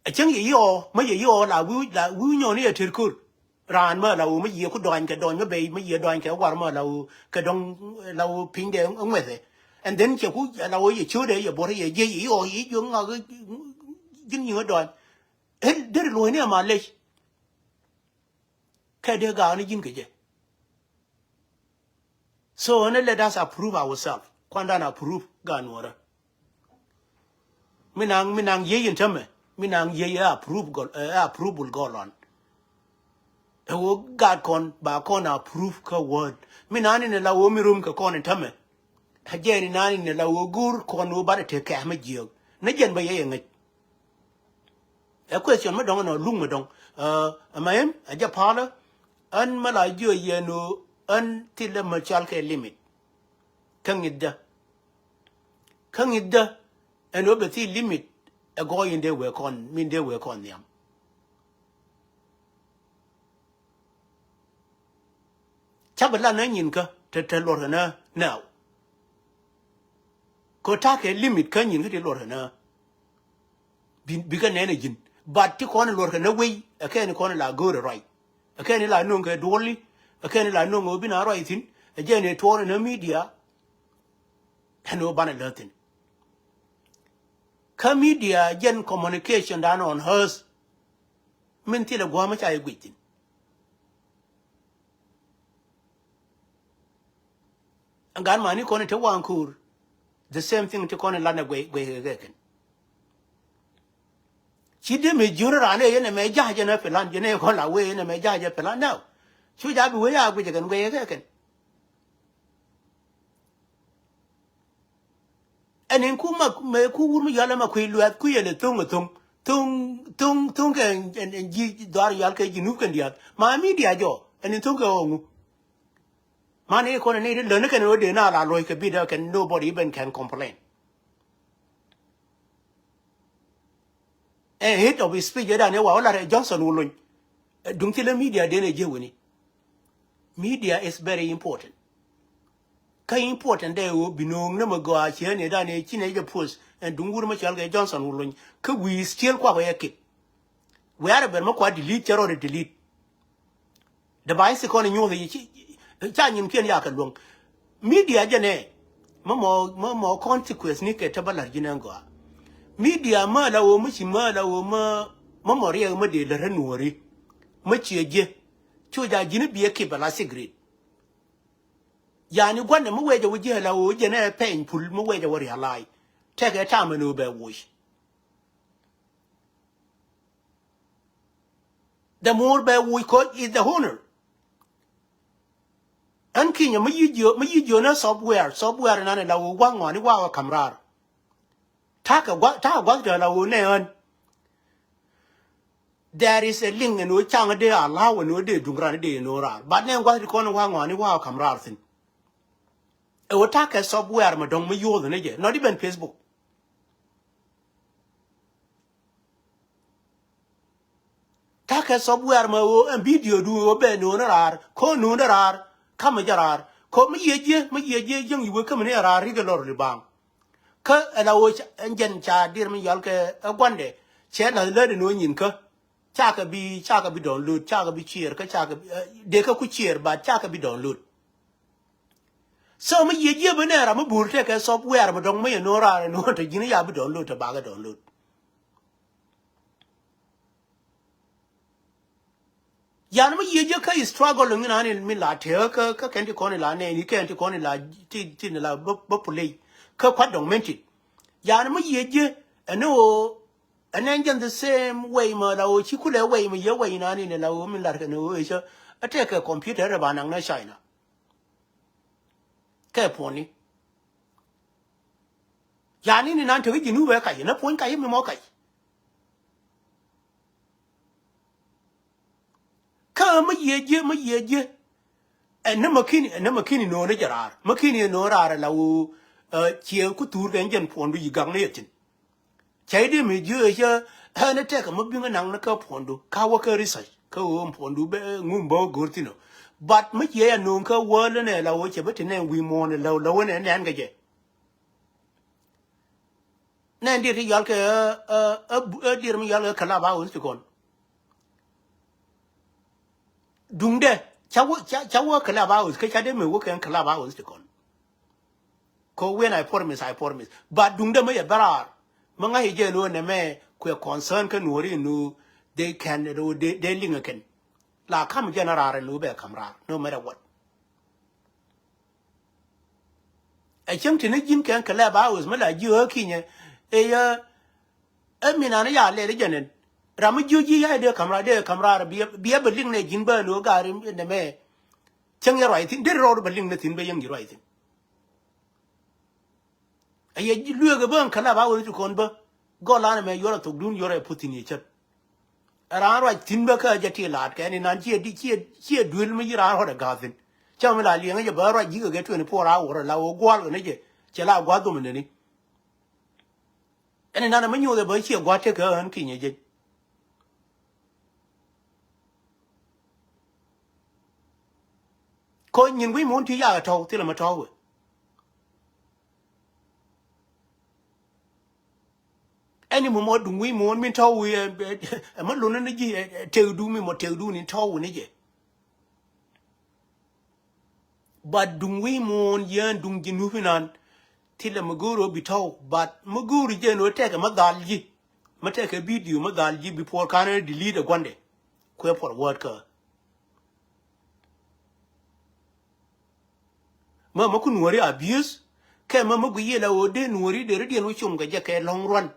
a chang ye yo me ye yo la wu nyo ni ter kur ran ma la wu me ye ku don ka don me be me ye don ka war ma la wu ka don la wu ping de ng me se and then che ku la wu ye chu de ye bo ye ye yo yi ju nga ga jin ni don he de lo ni ma le ka de ga ni jin ke je. So let us approve ourselves. Kwanda na approve ganwara. Minang ye yintame. Minang ye approve approval golon. Ewo God kon ba kon approve ka word. Minani ne lawo mi room ka kon intame. Hajeni nani ne lawo gur kon wo ba te ka ma jiog. Na jen ba ye ngai. A question ma dong no lung ma dong. Amayem aja pala an mala jo ye no until the machalke limit. Kangida and over the limit a go in their work on mean they work on them. Chabala Nanyinka to tell Lorana now. Kotake limit canyon hit Lorana. Began energy, but to corner Lorana way, a can corner la go right. A can la nunga dolly. A can la no been a writing, a jenny torn in the media, and no banner nothing. Come media, gen communication down on hers, mintil a guamach I waiting. And got money corner to one cool, the same thing to corner Lana way again. She did me junior and a major and a pelan, you know, call away in a major pelan now. Should I be way out with a way again? And in Kuma, me cool Yalama Quill at Queen and Tung and G. Darialka Jinukandia, my media jaw, and in Tunga. Money coordinated, the Nikan or dinner, like a bidder, and nobody even can complain. And hit of his speech, and a Johnson will don't tell the media, then a Jewini. Media is very important. Kay important they will be known no go out here and done a teenager post and Dungur Machalga Johnson will could we still quite a kid. We are a Bermaqua delete or delete. The bicycle in you the Chinese Kenya long. Media jane more consequence nick at Tabala Jinangoa. Media murder or much murder or Momoria Madi the Renuri. Much ye je. Chuja Jini be a keep a cigarette. Yani one more way with you allow Jane pain pull more way to worry a lie. Take a time and over wash. The more by we call is the honor. And king, me you software and an allow one on the wow camera. Taka what the allow neon. there is a link and we chang a day allow and we do grant day no ra but then what the corner wang on it wow come ra thing a attack a software ma dong ma yo the ne not even Facebook take a software ma and video do obe no ra ko no ra come jarar ko ma ye young you will come near our regular bang ka ala wo enjen cha dir mi yal ke gwande che na le no nyin ka cha ka bi download cha ka bi share ka cha ka de ka ku share ba cha ka bi download so ma ye banera ma bur te ka software ma dong ma no ra no to jini ya bi download ta ba ga download yan ma ye ka struggle ngina ni mi la te ka ken ti ko ni la ne ni ken ti ko ni la ti ni la bo play ka kwa dong menti yan ma ye no and then the same way ma la o chi kule way ma ye way na ni la o mi la ka no e so a take a computer ba nang na china ka poni yani ni nan to gi nu we ka ye na pon ka ye mi mo ka ka ma ye and na makini no ne jarar makini no ra la o che ku tur ga ngen pon du yi gang ne tin chai de mi je je ha na te ka mo bi nang na ka pon du ka wa ka research ka o pon du be ngum bo gurtino but ma ye no ka wo ne la o che be ne wi mo ne la ne ne ga je na ndi ri yal ka dir mi yal ka la ba o ti kon dungde chawo kala ba us ka de me wo kan kala ba us ti kon ko when I promise but dungde me barar manga hije no ne me ko concern kan wori no they can do they link again la kam general no be kamra no matter what I think tin jin kan kala ba us me la ji ho kinye e ya amina na ya le jenen ramu juji ya de kamra biya beling ne jin ba no gari ne me chang ya right de ro beling ne tin be yang right ay ji lu ga ban kala ba wo ti kon ba go la ne me yoro to dun yoro putin ye chat ara right tin ba ka jati lat ka ni nan ji chi duel mi ra ho da gafin chang me la li nga ba ra ji ga 24 hour la wo gwa ne je che la gwa do me ni ene na me nyu de ba chi gwa te ka han ki nye je ko nyin wi mon ti ya to ti la ma to any mo du wi mon min to wi ma lu ne ji te du mi mo te du ni to ni je but du wi mon yan du ji nu finan ti la maguro bi to but maguro je no te ka ma dal ji ma te ka video ma dal ji before kan delete gwande ko for word ka ma ku nuori abuse ke ma gu yela o de nuori de redi no chum ga je ke long run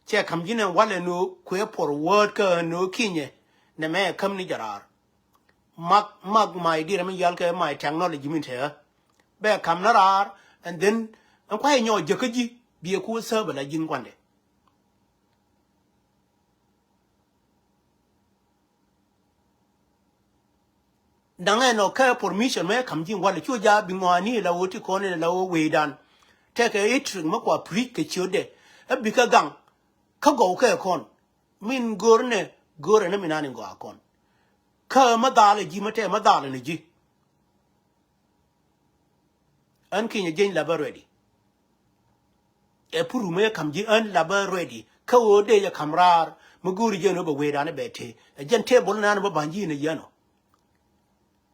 che kam jina wala no ku for word ka no kinye ne me kam ni jarar mag my dear me yal ke my technology min the be kam na rar and then an kwa nyo je ka ji bi ku sa ba la jin kwande danga no ka permission me kam jin wala chu ja bi ngani la woti ko ne la wo we dan take it ma kwa pri ke chode e bi ka gang ka go ka kon min gorne minani go akon ka ma dale ji mate ma dale ne ji an kinya jen la ready e puru me kam ji an la ready ka wo de ya kamrar muguri je no ba we dan be te jen table na no ba banji ne yano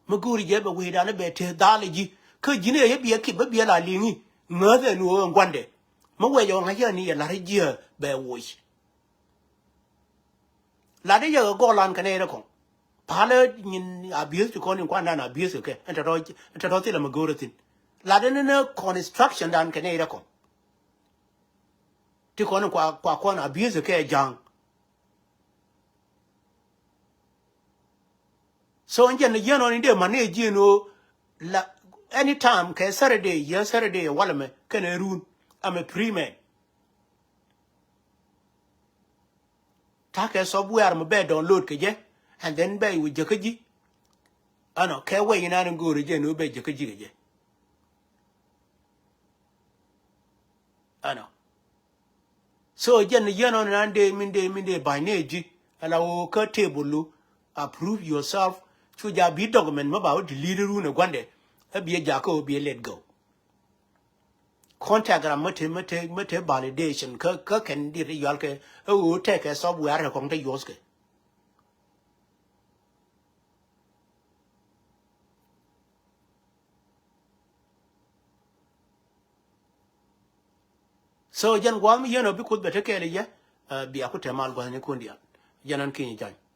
maguri je ba we dan be te dale ji ka ji ne ye bi ki ba bi la lingi ngade no ngwande mo we yo nga ya ni ya la ji be wo la de ya go lan ka ne ko pale nin abuse ko ni kwa na abuse ke ento ti la maguri tin la de ne construction dan ka ne ko ti ko ni kwa na abuse ke jang so nje ne yeno ni de manage no la anytime ke Saturday wala me kene run am a pre-man ta ke software mo be download ke je and then be wi je ke ji ano ke we na ngo re je no be je ke ji ke je ano so jen yen on ande minde by neji ala o ka table approve yourself chu ja bi document ma ba delete ru ne gwande e bi ja ko bi let go contact ram mate validation ka ken di yal ke o take software ko te yos ke so jen gwam yen obi kut bete ke le ye bi akute mal gwa ne kundia janan kin jan